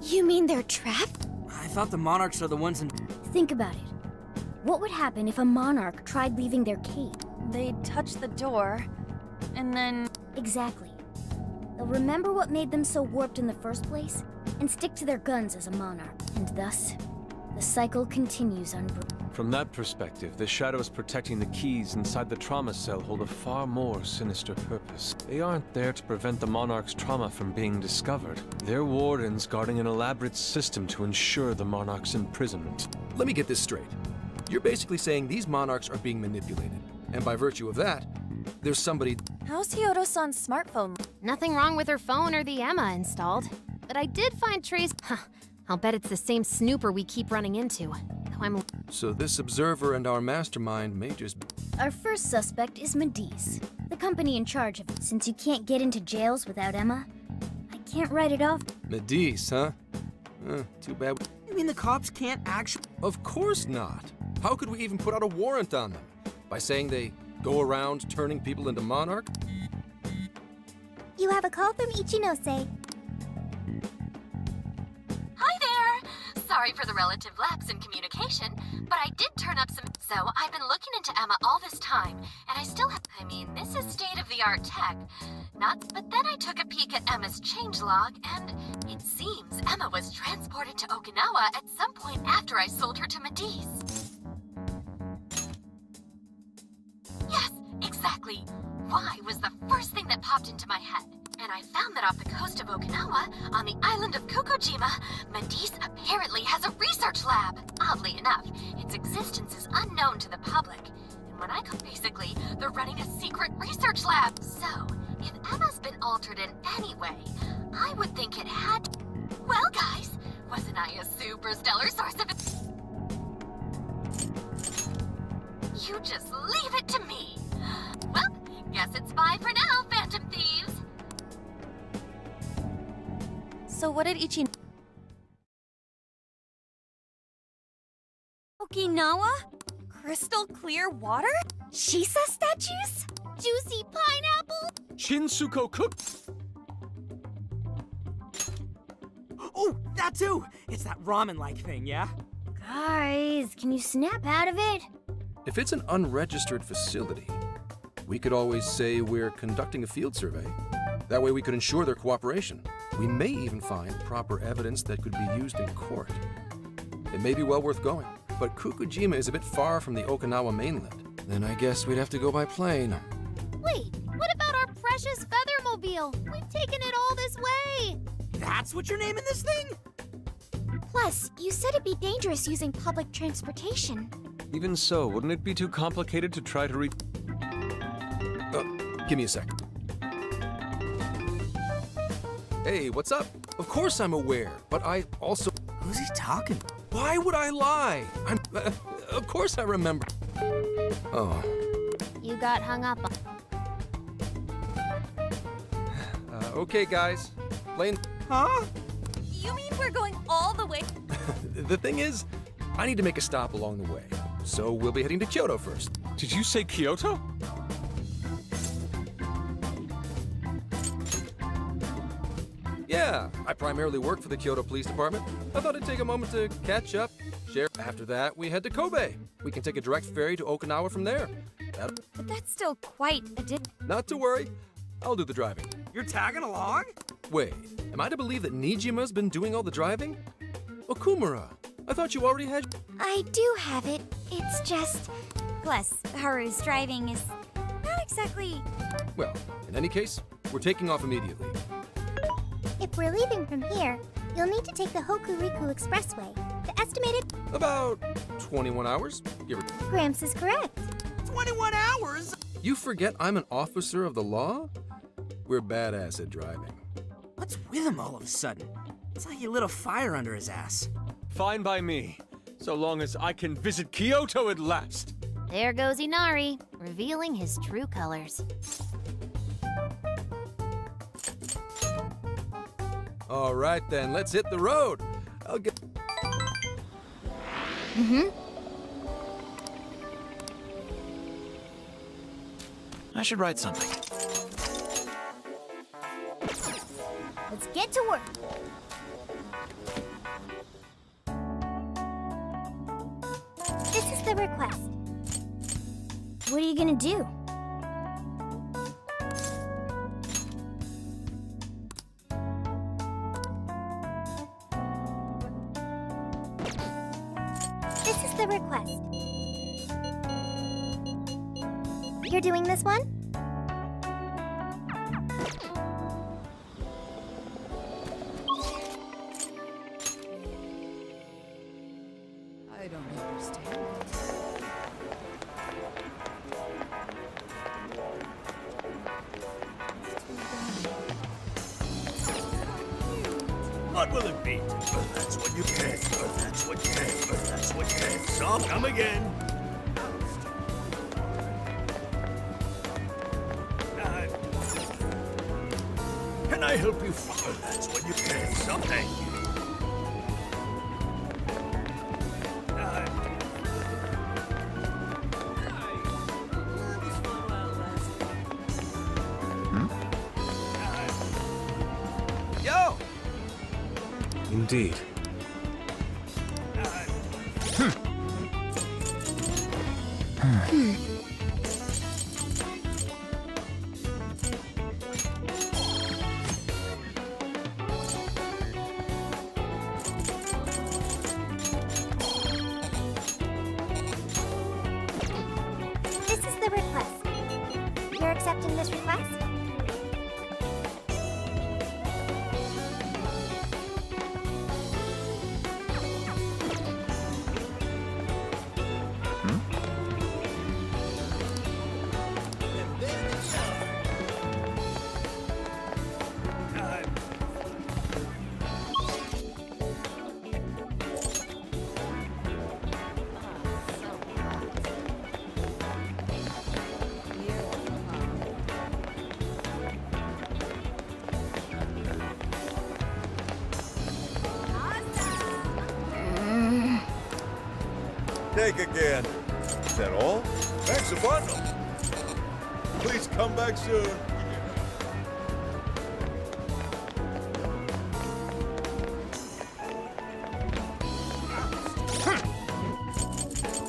You mean they're trapped? I thought the monarchs are the ones in... Think about it. What would happen if a monarch tried leaving their cage? They'd touch the door, and then... Exactly. They'll remember what made them so warped in the first place, and stick to their guns as a monarch. And thus, the cycle continues unbroken. From that perspective, the shadows protecting the keys inside the trauma cell hold a far more sinister purpose. They aren't there to prevent the Monarch's trauma from being discovered. They're wardens guarding an elaborate system to ensure the Monarch's imprisonment. Let me get this straight. You're basically saying these monarchs are being manipulated, and by virtue of that, there's somebody... How's Hyodo-san's smartphone? Nothing wrong with her phone or the Emma installed. But I did find trace... Huh, I'll bet it's the same snooper we keep running into. Though I'm... So this observer and our mastermind may just... Our first suspect is Medice, the company in charge of it. Since you can't get into jails without Emma, I can't write it off. Medice, huh? Too bad. You mean the cops can't actually... Of course not. How could we even put out a warrant on them? By saying they go around turning people into monarchs? You have a call from Ichinose. Hi there! Sorry for the relative lapse in communication, but I did turn up some... So I've been looking into Emma all this time, and I still have... I mean, this is state-of-the-art tech. But then I took a peek at Emma's changelog, and it seems Emma was transported to Okinawa at some point after I sold her to Medice. Yes, exactly. Why was the first thing that popped into my head. And I found that off the coast of Okinawa, on the island of Kokojima, Medice apparently has a research lab. Oddly enough, its existence is unknown to the public. And when I come, basically, they're running a secret research lab. So, if Emma's been altered in any way, I would think it had... Well, guys, wasn't I a super stellar source of it? You just leave it to me. Well, guess it's bye for now, Phantom Thieves. So what did Ichi... Okinawa? Crystal clear water? Shisa statues? Juicy pineapple? Shinsuko cook... Oh, that too! It's that ramen-like thing, yeah? Guys, can you snap out of it? If it's an unregistered facility, we could always say we're conducting a field survey. That way we could ensure their cooperation. We may even find proper evidence that could be used in court. It may be well worth going, but Kokojima is a bit far from the Okinawa mainland. Then I guess we'd have to go by plane. Wait, what about our precious Feathermobile? We've taken it all this way! That's what you're naming this thing? Plus, you said it'd be dangerous using public transportation. Even so, wouldn't it be too complicated to try to reach... Give me a sec. Hey, what's up? Of course I'm aware, but I also... Who's he talking? Why would I lie? I'm... of course I remember. Oh. You got hung up on... Okay, guys. Plane... Huh? You mean we're going all the way? The thing is, I need to make a stop along the way. So we'll be heading to Kyoto first. Did you say Kyoto? Yeah, I primarily work for the Kyoto Police Department. I thought I'd take a moment to catch up, share. After that, we head to Kobe. We can take a direct ferry to Okinawa from there. But that's still quite a Not to worry. I'll do the driving. You're tagging along? Wait, am I to believe that Nijima's been doing all the driving? Okumura, I thought you already had... I do have it. It's just... Plus, Haru's driving is not exactly... Well, in any case, we're taking off immediately. If we're leaving from here, you'll need to take the Hokuriku Expressway. The estimated... About 21 hours, give or... Gramps is correct. 21 hours? You forget I'm an officer of the law? We're badass at driving. What's with him all of a sudden? It's like he lit a fire under his ass. Fine by me, so long as I can visit Kyoto at last. There goes Inari, revealing his true colors. All right then, let's hit the road. I'll get... I should write something. Let's get to work. This is the request. What are you gonna do? the request. You're doing this one? I don't understand. What will it be? Well, that's what you get. Well, that's what you get. Well, that's what you get. So, come again. Can I help you? Well, that's what you get. So, thank you. Yo! Indeed. This is the request. You're accepting this request? Take again. Is that all? Thanks a bundle. Please come back soon.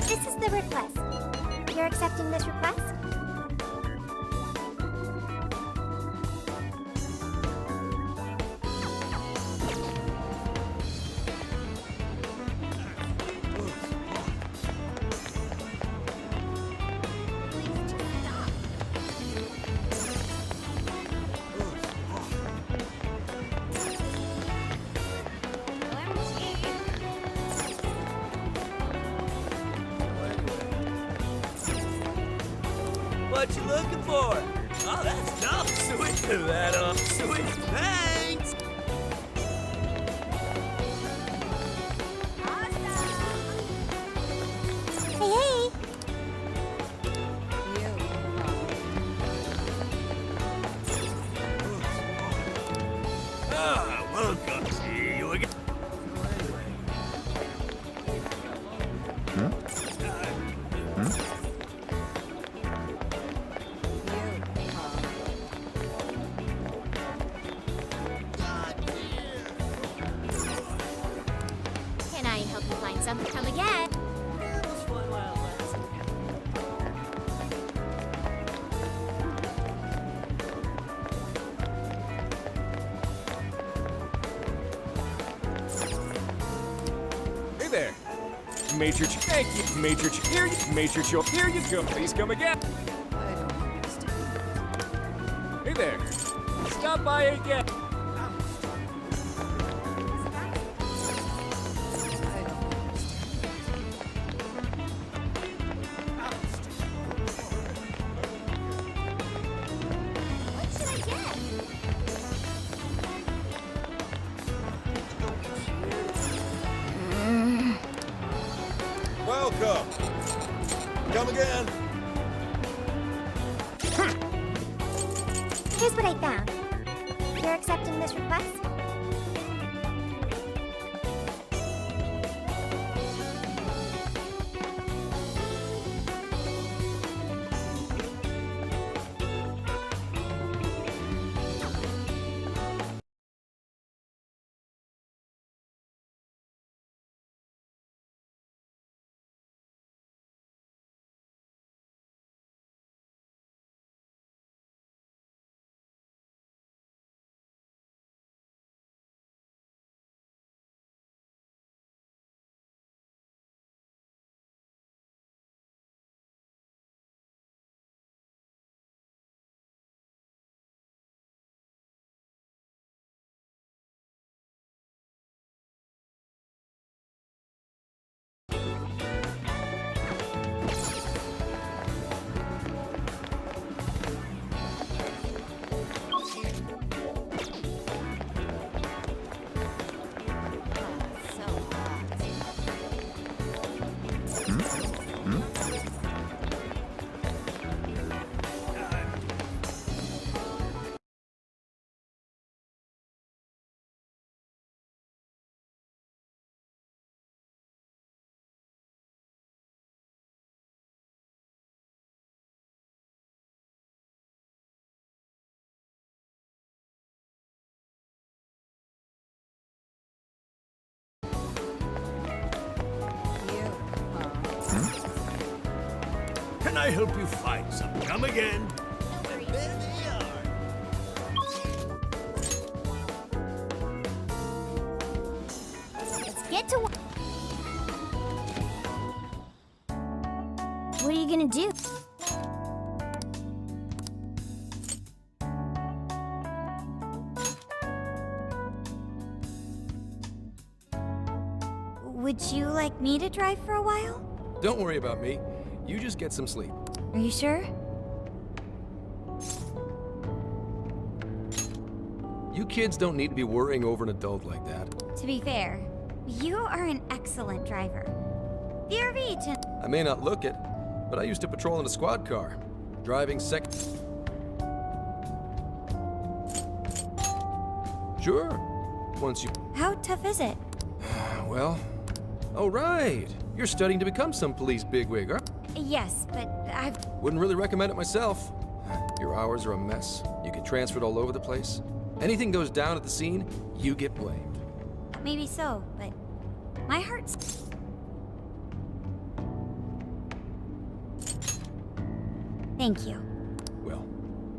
This is the request. You're accepting this request? What you looking for? Oh, that's tough. Switch to that up. Switch. Thanks. Hey, hey! Ah, welcome. See you again. Can I help you find something? Come again. Hey there. Major thank you. Major here you Major here you go. Please come again. I don't understand. Hey there. Stop by again. I don't understand. What should I get? Welcome. Come again. Here's what I found. You're accepting this request? can I help you find some? Come again. Let's get to work. What are you gonna do? Would you like me to drive for a while? Don't worry about me. You just get some sleep. Are you sure? You kids don't need to be worrying over an adult like that. To be fair, you are an excellent driver. Dear Vita. I may not look it, but I used to patrol in a squad car. Driving second. Sure. Once you... How tough is it? Well... Oh, right. You're studying to become some police bigwig, aren't you? Yes, but I've... Wouldn't really recommend it myself. Your hours are a mess. You get transferred all over the place. Anything goes down at the scene, you get blamed. Maybe so, but my heart's... Thank you. Well,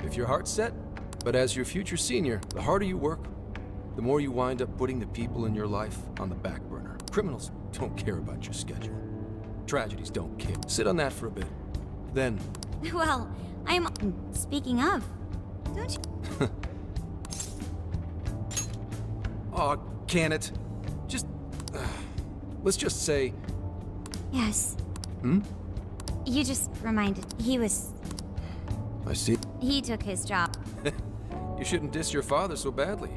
if your heart's set, but as your future senior, the harder you work, the more you wind up putting the people in your life on the back burner. Criminals don't care about your schedule. Tragedies don't care. Sit on that for a bit. Then... Well, I'm... Speaking of, don't you... Aw, can it? Just... let's just say... Yes. Hmm? You just reminded... He was... I see. He took his job. You shouldn't diss your father so badly.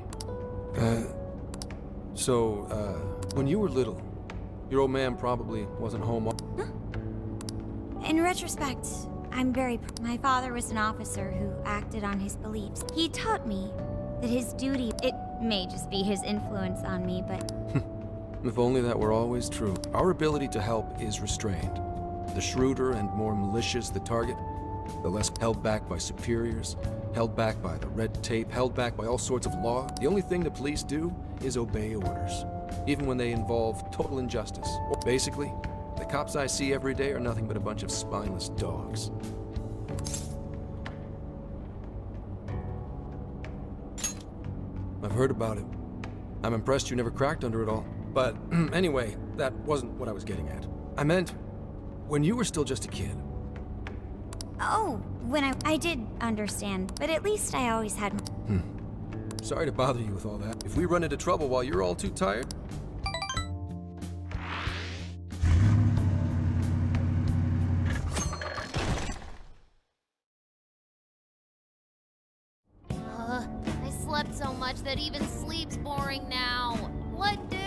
When you were little, your old man probably wasn't home. Huh? In retrospect, I'm very... My father was an officer who acted on his beliefs. He taught me that his duty... It may just be his influence on me, but... If only that were always true. Our ability to help is restrained. The shrewder and more malicious the target, the less held back by superiors, held back by the red tape, held back by all sorts of law. The only thing the police do is obey orders, even when they involve total injustice. Basically, the cops I see every day are nothing but a bunch of spineless dogs. I've heard about it. I'm impressed you never cracked under it all. But anyway, that wasn't what I was getting at. I meant, when you were still just a kid. Oh, when I did understand, but at least I always had... Sorry to bother you with all that. If we run into trouble while you're all too tired... I slept so much that even sleep's boring now. What do?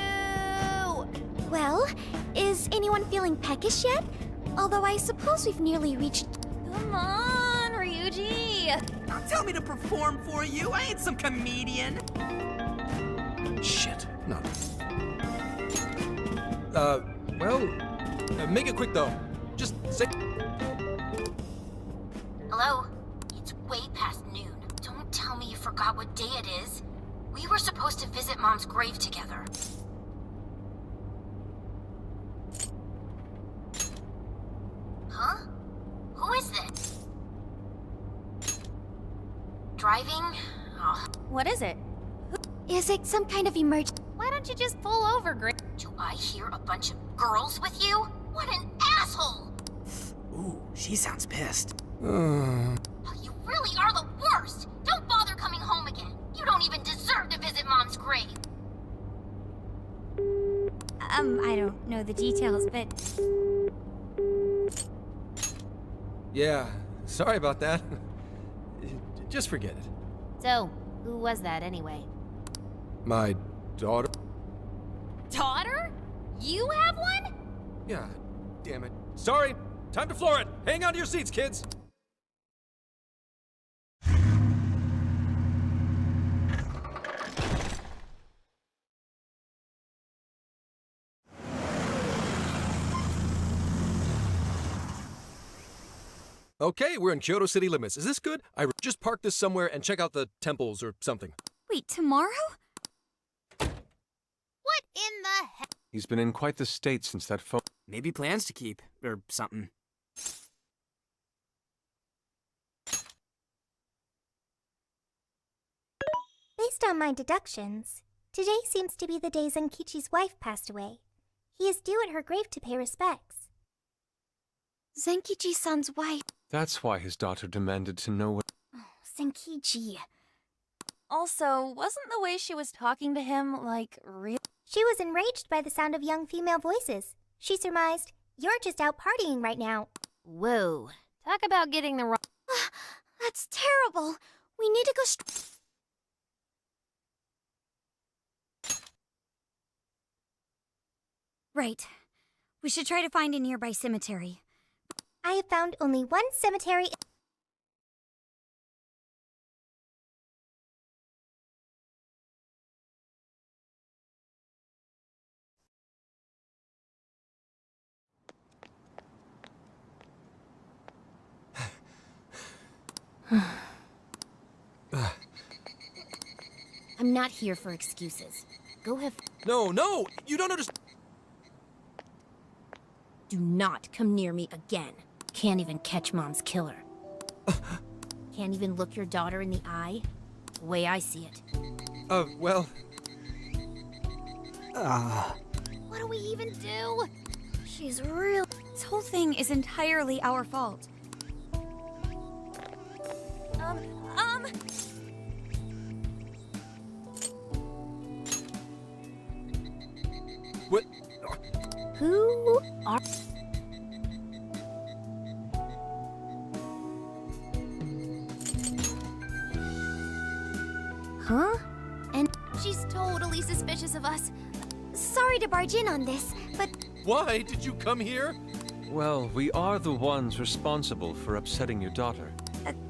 Well, is anyone feeling peckish yet? Although I suppose we've nearly reached... Come on, Ryuji! Don't tell me to perform for you. I ain't some comedian. Shit. No. Make it quick though. Just say... Hello? It's way past noon. Don't tell me you forgot what day it is. We were supposed to visit Mom's grave together. Huh? Who is this? Driving? Oh. What is it? Is it some kind of emergency? Why don't you just pull over, Grace? Do I hear a bunch of girls with you? What an asshole! Ooh, she sounds pissed. Oh, you really are the worst! Don't bother coming home again. You don't even deserve to visit Mom's grave. I don't know the details, but... Yeah, sorry about that. Just forget it. So, who was that anyway? My daughter? Daughter? You have one? Yeah, damn it. Sorry, time to floor it. Hang on to your seats, kids. Okay, we're in Kyoto city limits. Is this good? I just park this somewhere and check out the temples or something. Wait, tomorrow? What in the heck? He's been in quite the state since that phone. Maybe plans to keep, or something. Based on my deductions, today seems to be the day Zenkichi's wife passed away. He is due at her grave to pay respects. Zenkichi-san's wife. That's why his daughter demanded to know what... Zenkichi. Also, wasn't the way she was talking to him, like, real? She was enraged by the sound of young female voices. She surmised, "You're just out partying right now." Whoa. Talk about getting the wrong... That's terrible. We need to go Right. We should try to find a nearby cemetery. I have found only one cemetery. I'm not here for excuses. Go have... No, no! You don't understand! Do not come near me again. Can't even catch Mom's killer. Can't even look your daughter in the eye? The way I see it. Well... What do we even do? She's real. This whole thing is entirely our fault. What? Who are... Huh? And She's totally suspicious of us. Sorry to barge in on this, but Why did you come here? Well, we are the ones responsible for upsetting your daughter.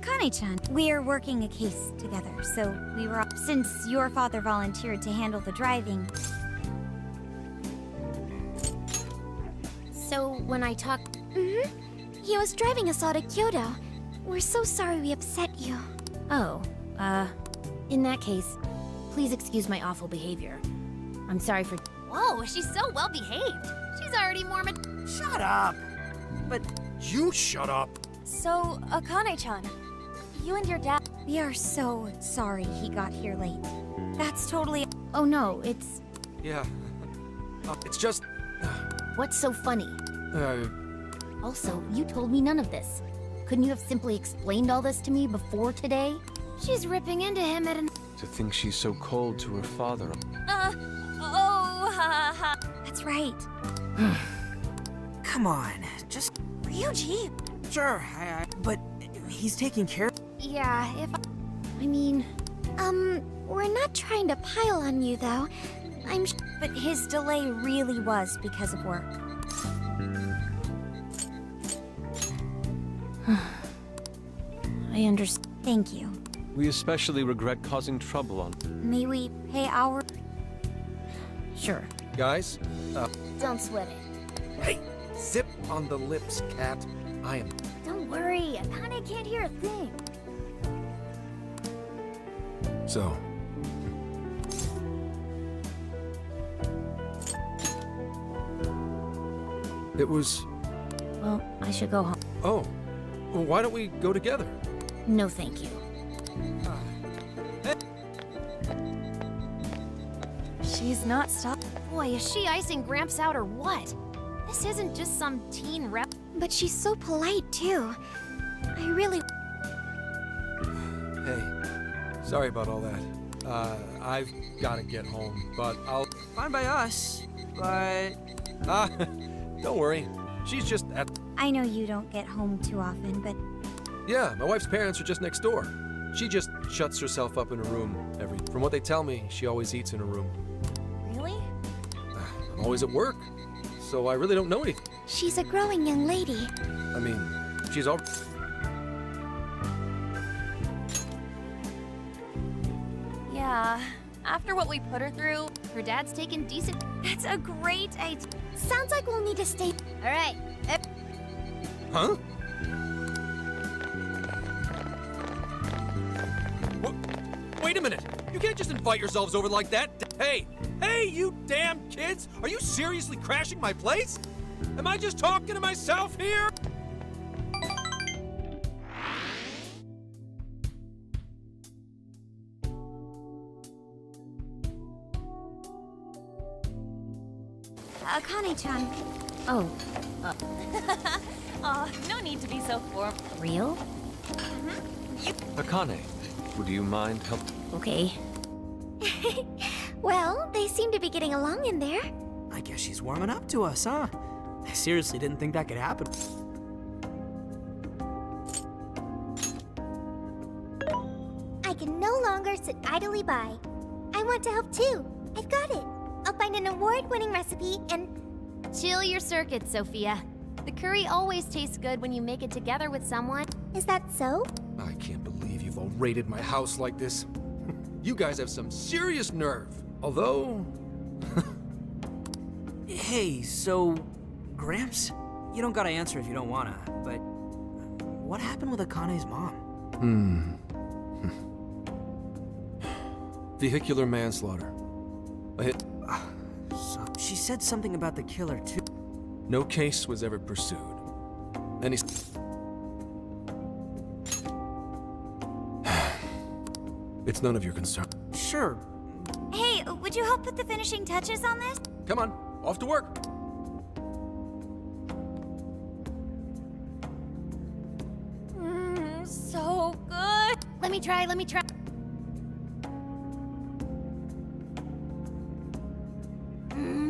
Kane-chan, we're working a case together, so we were... Since your father volunteered to handle the driving... So, when I talk... He was driving us all to Kyoto. We're so sorry we upset you. Oh, in that case, please excuse my awful behavior. I'm sorry for... Whoa, she's so well behaved. She's already more Shut up! But You shut up! So, Akane-chan, you and your dad... We are so sorry he got here late. That's totally... Oh no, it's... Yeah. It's just... What's so funny? Also, you told me none of this. Couldn't you have simply explained all this to me before today? She's ripping into him at an... To think she's so cold to her father. That's right. come on, just Ryuji! sure. But he's taking care. Yeah, if... I mean... we're not trying to pile on you, though. But his delay really was because of work. I understand. Thank you. We especially regret causing trouble on... May we pay our... Sure. Guys, Don't sweat it. hey! Zip on the lips, cat. I am... Don't worry, Akane can't hear a thing. So... It was... Well, I should go home. Oh. Well, why don't we go together? No, thank you. She's not stopped. Boy, is she icing Gramps out or what? This isn't just some teen rep. But she's so polite, too. I really... Hey, sorry about all that. I've gotta get home, but I'll... Fine by us, but don't worry. She's just at... I know you don't get home too often, but... Yeah, my wife's parents are just next door. She just shuts herself up in her room every... From what they tell me, she always eats in her room. Really? I'm always at work, so I really don't know anything. She's a growing young lady. I mean, she's all... Yeah. After what we put her through, her dad's taken decent... That's a great idea. Sounds like we'll need to stay... All right. Huh? Wait a minute! You can't just invite yourselves over like that! Hey! Hey, you damn kids! Are you seriously crashing my place? Am I just talking to myself here? Akane-chan. Oh, No need to be so formal. real? Akane, would you mind help? Okay. Well, they seem to be getting along in there. I guess she's warming up to us, huh? I seriously didn't think that could happen. I can no longer sit idly by. I want to help too. I've got it. I'll find an award-winning recipe and... Chill your circuits, Sophia. The curry always tastes good when you make it together with someone. Is that so? I can't believe you've all raided my house like this. You guys have some serious nerve. Although... Hey, so... Gramps? You don't gotta answer if you don't wanna, but... What happened with Akane's mom? Vehicular manslaughter. A hit. So, she said something about the killer, too. No case was ever pursued. Any... It's none of your concern. Sure. Hey, would you help put the finishing touches on this? Come on, off to work. So good. Let me try.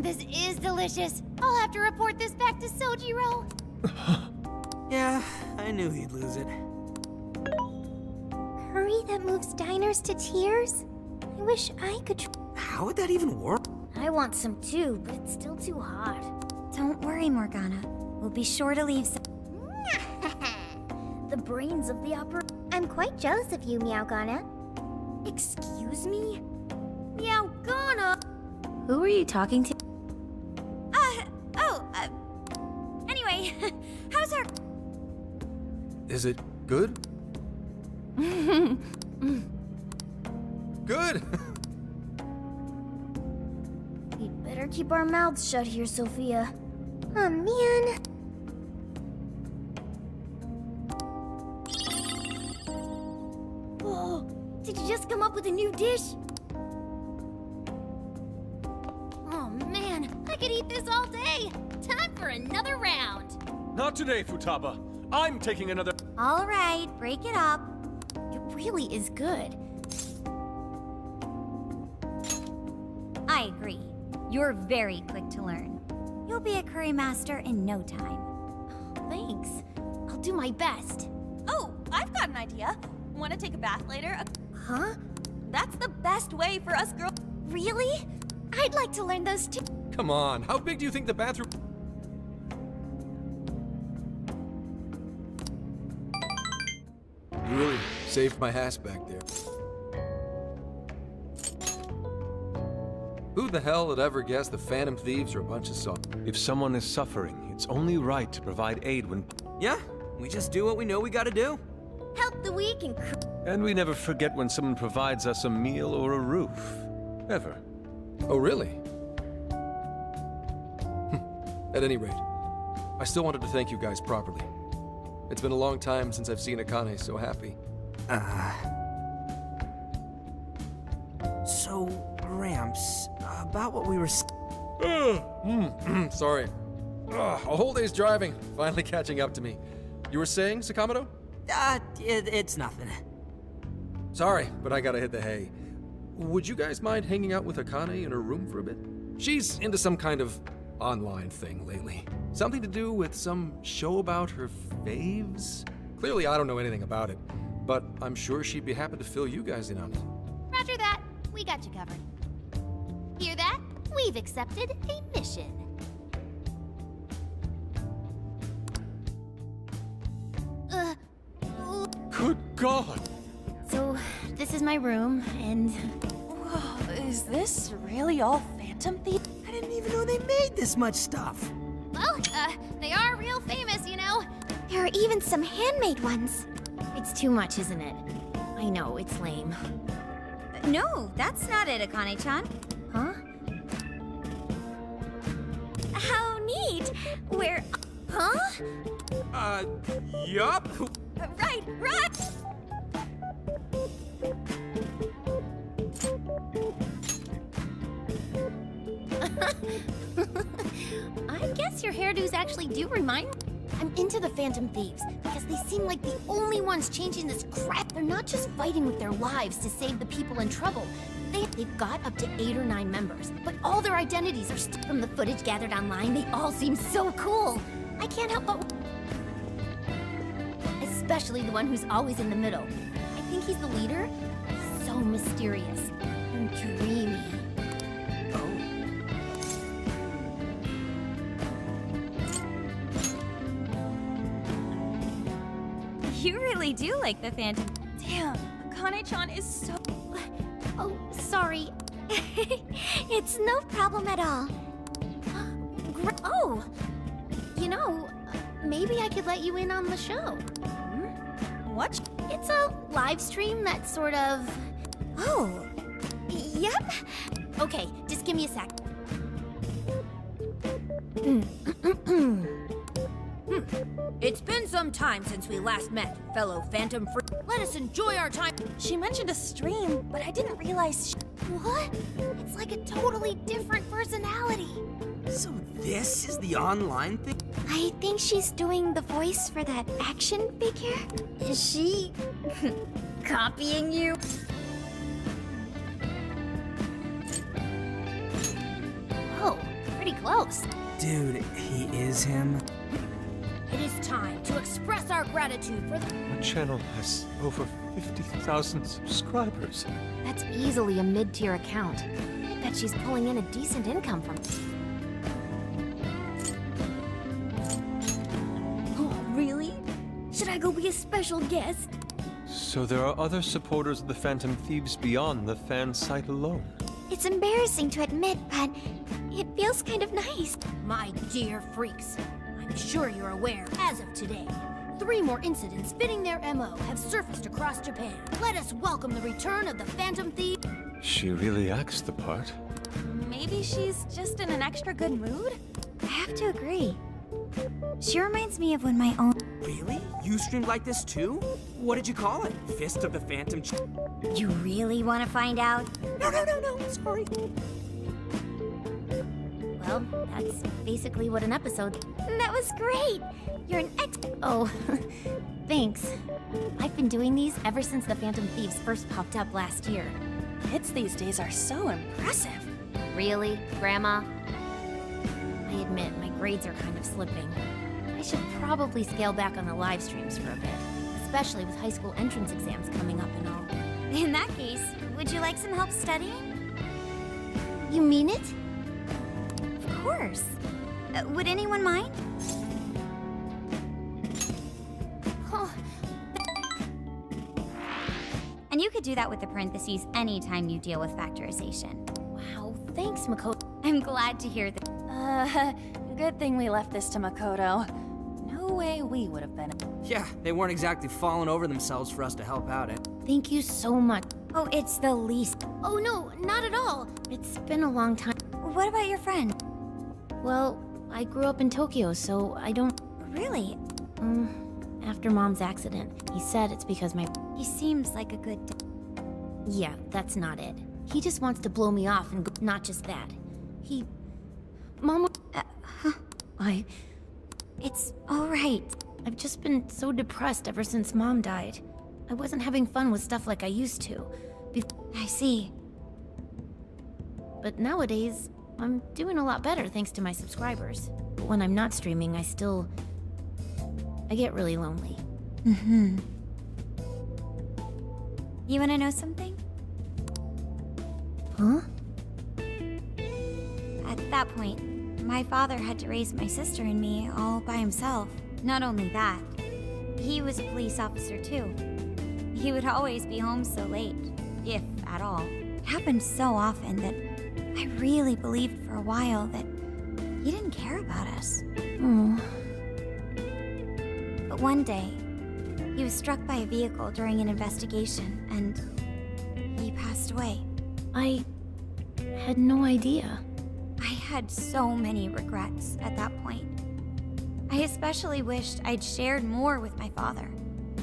This is delicious. I'll have to report this back to Sojiro. Yeah, I knew he'd lose it. Curry that moves diners to tears? I wish I could How would that even work? I want some too, but it's still too hot. Don't worry, Morgana. We'll be sure to leave some... The brains of the opera... I'm quite jealous of you, Meowgana. Excuse me? Meowgana! Who are you talking to? Anyway, how's our... Is it good? Good! We'd better keep our mouths shut here, Sophia. Oh, man. Oh, did you just come up with a new dish? Oh man, I could eat this all day. Time for another round. Not today, Futaba. I'm taking another... All right, break it up. It really is good. I agree. You're very quick to learn. You'll be a curry master in no time. Thanks. I'll do my best. Oh, I've got an idea. Want to take a bath later? Huh? That's the best way for us girls. Really? I'd like to learn those too. Come on, how big do you think the bathroom... You really saved my ass back there. Who the hell had ever guessed the Phantom Thieves are a bunch of If someone is suffering, it's only right to provide aid when... Yeah, we just do what we know we gotta do. Help the weak and... And we never forget when someone provides us a meal or a roof. Ever. Oh, really? At any rate, I still wanted to thank you guys properly. It's been a long time since I've seen Akane so happy. So, Gramps, about what we were... Sorry. A whole day's driving, finally catching up to me. You were saying, Sakamoto? It's nothing. Sorry, but I gotta hit the hay. Would you guys mind hanging out with Akane in her room for a bit? She's into some kind of online thing lately. Something to do with some show about her faves? Clearly I don't know anything about it, but I'm sure she'd be happy to fill you guys in on it. Roger that. We got you covered. Hear that? We've accepted a mission. Good God! So, this is my room, and... Whoa, is this really all Phantom Thieves? I didn't even know they made this much stuff. Well, they are real famous, you know? There are even some handmade ones. It's too much, isn't it? I know, it's lame. No, that's not it, Akane-chan. Huh? How neat! Where... Huh? Yup! Right! guess your hairdos actually do remind me. I'm into the Phantom Thieves because they seem like the only ones changing this crap. They're not just fighting with their lives to save the people in trouble. They've got up to 8 or 9 members, but all their identities are from the footage gathered online. They all seem so cool. I can't help but... Especially the one who's always in the middle. I think he's the leader. So mysterious and dreamy. You really do like the Phantom. Damn, Akane-chan is so... Oh, sorry. It's no problem at all. Oh, you know, maybe I could let you in on the show. What? It's a live stream that's sort of... Oh, yep. Okay, just give me a sec. It's been some time since we last met, fellow Phantom Free. Let us enjoy our time. She mentioned a stream, but I didn't realize What? It's like a totally different personality. So this is the online thing? I think she's doing the voice for that action figure. Is she copying you? Oh, pretty close. Dude, he is him. It is time to express our gratitude for the... My channel has over 50,000 subscribers. That's easily a mid-tier account. I bet she's pulling in a decent income from... Oh, really? Should I go be a special guest? So there are other supporters of the Phantom Thieves beyond the fan site alone. It's embarrassing to admit, but it feels kind of nice. My dear freaks, I'm sure you're aware, as of today, 3 more incidents fitting their MO have surfaced across Japan. Let us welcome the return of the Phantom Thieves. She really acts the part. maybe she's just in an extra good mood? I have to agree. She reminds me of when my own... Really? You streamed like this too? What did you call it? Fist of the Phantom You really want to find out? No, sorry. Well, that's basically what an episode... That was great! You're an Oh, thanks. I've been doing these ever since the Phantom Thieves first popped up last year. Kids these days are so impressive. Really, Grandma? I admit, my grades are kind of slipping. I should probably scale back on the live streams for a bit, especially with high school entrance exams coming up and all. In that case, would you like some help studying? You mean it? Of course. Would anyone mind? Oh. And you could do that with the parentheses anytime you deal with factorization. Wow, thanks, Makoto. I'm glad to hear that. Good thing we left this to Makoto. No way we would have been. Yeah, they weren't exactly falling over themselves for us to help out. Thank you so much. Oh, it's the least. Oh no, not at all. It's been a long time. What about your friend? Well, I grew up in Tokyo, so I don't... Really? After Mom's accident, he said it's because my... He seems like a good... Yeah, that's not it. He just wants to blow me off and not just that. He... Mom... It's all right. I've just been so depressed ever since Mom died. I wasn't having fun with stuff like I used to. I see. But nowadays, I'm doing a lot better thanks to my subscribers. But when I'm not streaming, I get really lonely. You wanna know something? Huh? At that point, my father had to raise my sister and me all by himself. Not only that, he was a police officer too. He would always be home so late, if at all. It happened so often that I really believed for a while that he didn't care about us. But one day, he was struck by a vehicle during an investigation, and he passed away. I had no idea. I had so many regrets at that point. I especially wished I'd shared more with my father.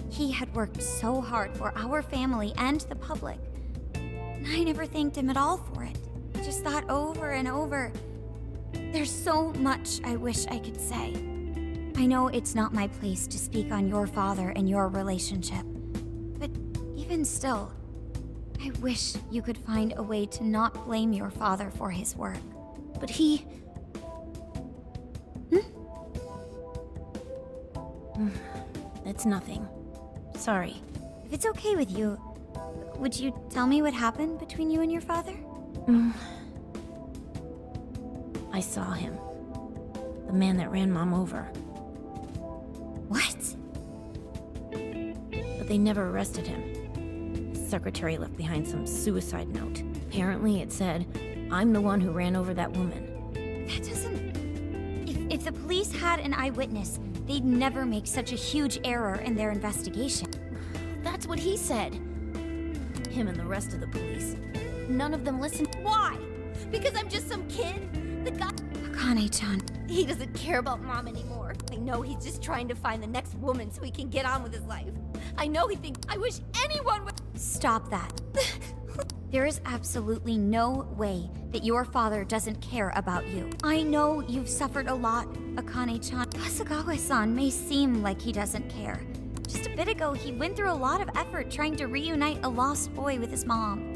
He had worked so hard for our family and the public, and I never thanked him at all for it. I just thought over and over, There's so much I wish I could say. I know it's not my place to speak on your father and your relationship, but even still, I wish you could find a way to not blame your father for his work. But he... It's nothing. Sorry. If it's okay with you, would you tell me what happened between you and your father? I saw him. The man that ran Mom over. What? But they never arrested him. His secretary left behind some suicide note. Apparently it said, "I'm the one who ran over that woman." That doesn't... If the police had an eyewitness, they'd never make such a huge error in their investigation. That's what he said. Him and the rest of the police. None of them listened. Why? Because I'm just some kid? The guy... Akane-chan. He doesn't care about Mom anymore. I know he's just trying to find the next woman so he can get on with his life. I know he thinks... I wish anyone would... Stop that. There is absolutely no way that your father doesn't care about you. I know you've suffered a lot, Akane-chan. Kasagawa-san may seem like he doesn't care. Just a bit ago, he went through a lot of effort trying to reunite a lost boy with his mom.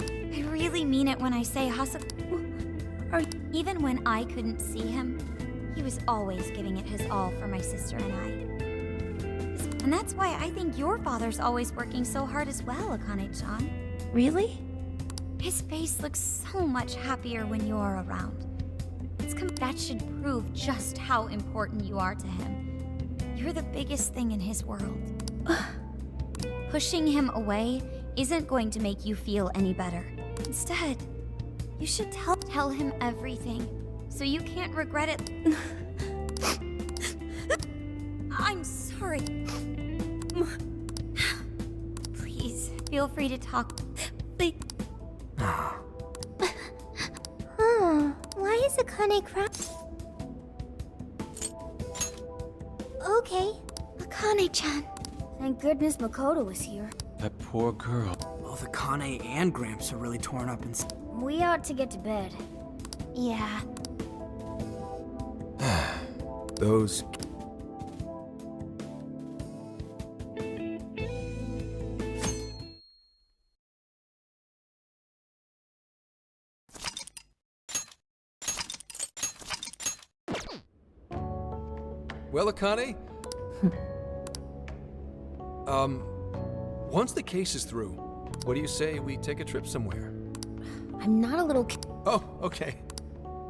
I really mean it when I say even when I couldn't see him, he was always giving it his all for my sister and I. And that's why I think your father's always working so hard as well, Akane-chan. Really? His face looks so much happier when you're around. That should prove just how important you are to him. You're the biggest thing in his world. Pushing him away isn't going to make you feel any better. Instead, you should tell him everything, so you can't regret it. I'm sorry. Please, feel free to talk. Why is Akane crying? Okay. Akane-chan. Thank goodness Makoto was here. That poor girl. Both Akane and Gramps are really torn up inside. We ought to get to bed. Yeah. Those... Well, Akane? Once the case is through, what do you say we take a trip somewhere? I'm not a little Oh, okay.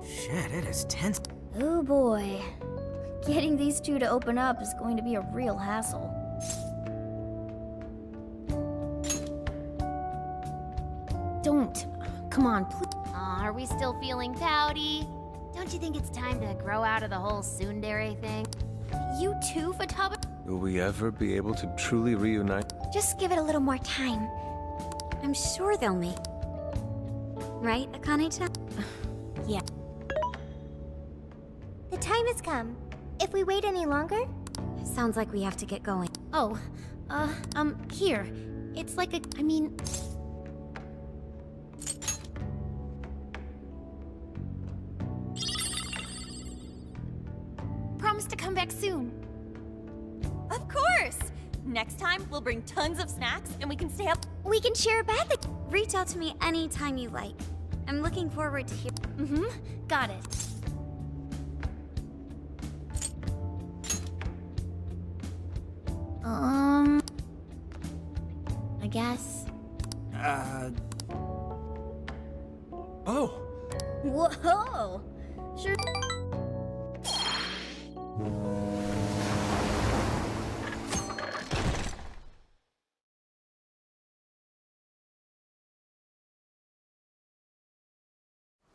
Shit, it is tense. Oh boy. Getting these two to open up is going to be a real hassle. Don't. Come on, please. Are we still feeling pouty? Don't you think it's time to grow out of the whole tsundere thing? You too, Futaba? Will we ever be able to truly reunite? Just give it a little more time. I'm sure they'll make. Right, Akane-chan? Yeah. The time has come. If we wait any longer... Sounds like we have to get going. Oh, here. It's like I mean... Promise to come back soon. Of course! Next time, we'll bring tons of snacks and we can stay up. We can share a bed. Reach out to me anytime you like. I'm looking forward to hear. Got it. I guess. Oh! Whoa! Sure.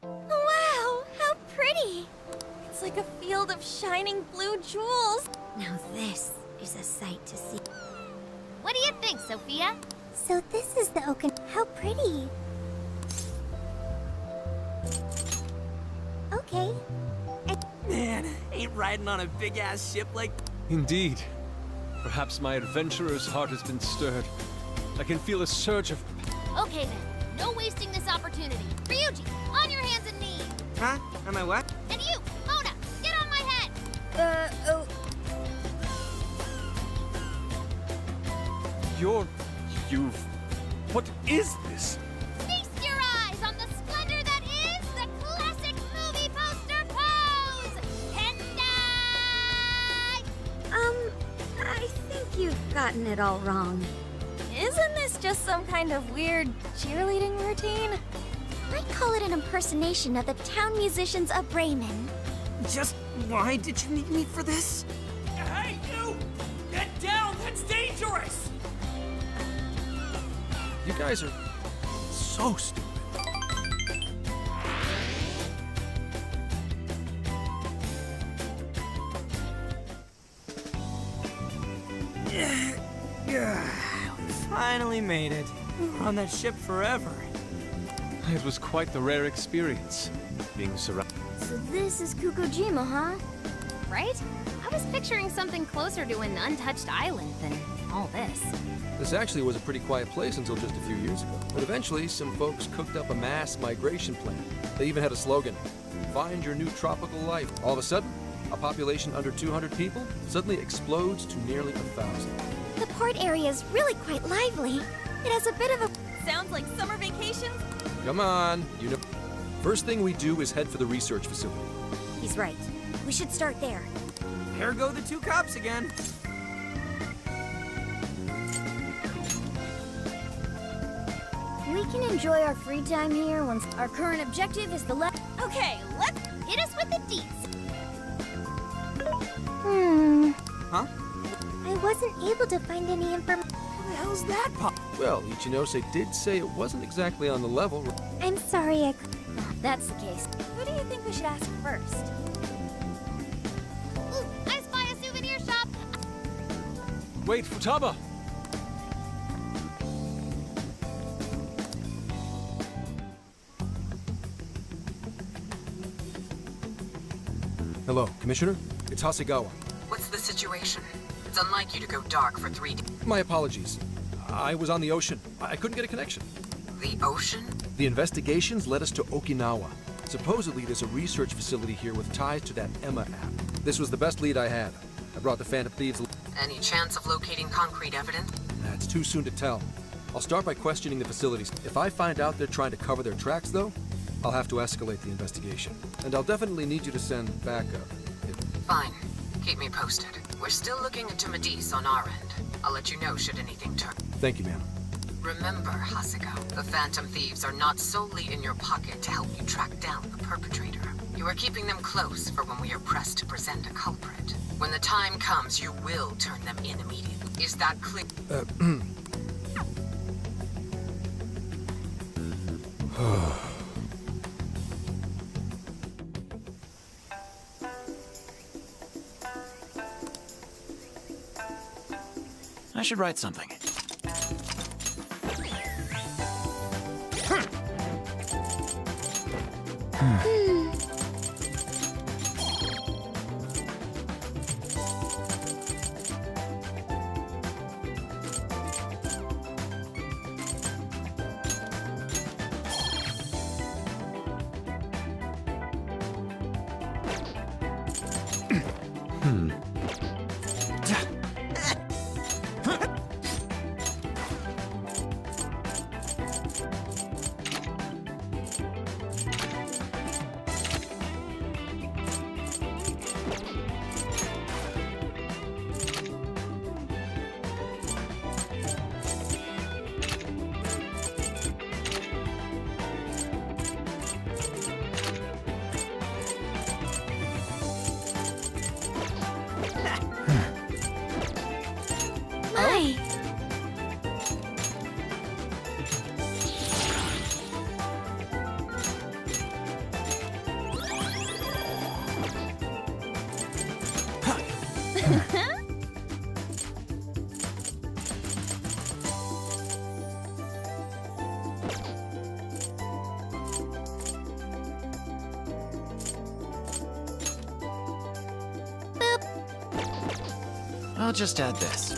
Wow, how pretty! It's like a field of shining blue jewels. Now this is a sight to see. What do you think, Sophia? So this is the Okan. How pretty. Okay. Man, ain't riding on a big-ass ship like... Indeed. Perhaps my adventurer's heart has been stirred. I can feel a surge of... Okay then, no wasting this opportunity. Ryuji, on your hands and knees! Huh? Am I what? And you, Mona, get on my head! Oh. What is this? Feast your eyes on the splendor that is the classic movie poster pose! Hentai! I think you've gotten it all wrong. Isn't this just some kind of weird cheerleading routine? I'd call it an impersonation of the town musicians of Bremen. Just why did you need me for this? Hey, you! Get down! That's dangerous! You guys are so stupid. We finally made it. We were on that ship forever. It was quite the rare experience, being surrounded. So this is Kukujima, huh? Right? I was picturing something closer to an untouched island than all this. This actually was a pretty quiet place until just a few years ago. But eventually, some folks cooked up a mass migration plan. They even had a slogan, "Find your new tropical life." All of a sudden, a population under 200 people suddenly explodes to nearly 1,000. The port area is really quite lively. It has a bit of a... Sounds like summer vacations. Come on, you know. First thing we do is head for the research facility. He's right. We should start there. Here go the two cops again. We can enjoy our free time here once our current objective is the left. Okay, let's hit us with the deets. Huh? I wasn't able to find any information. What the hell's that pop? Well, Ichinose did say it wasn't exactly on the level. I'm sorry, if that's the case. Who do you think we should ask first? Ooh, I spy a souvenir shop. Wait, Futaba! Hello, Commissioner? It's Hasegawa. What's the situation? It's unlike you to go dark for 3 days. My apologies. I was on the ocean. I couldn't get a connection. The ocean? The investigations led us to Okinawa. Supposedly, there's a research facility here with ties to that Emma app. This was the best lead I had. I brought the Phantom Thieves. Any chance of locating concrete evidence? It's too soon to tell. I'll start by questioning the facilities. If I find out they're trying to cover their tracks, though, I'll have to escalate the investigation. And I'll definitely need you to send backup. Fine. Keep me posted. We're still looking into Medice on our end. I'll let you know should anything turn. Thank you, ma'am. Remember, Hasegawa, the Phantom Thieves are not solely in your pocket to help you track down the perpetrator. You are keeping them close for when we are pressed to present a culprit. When the time comes, you will turn them in immediately. Is that clear? I should write something. My! I'll just add this.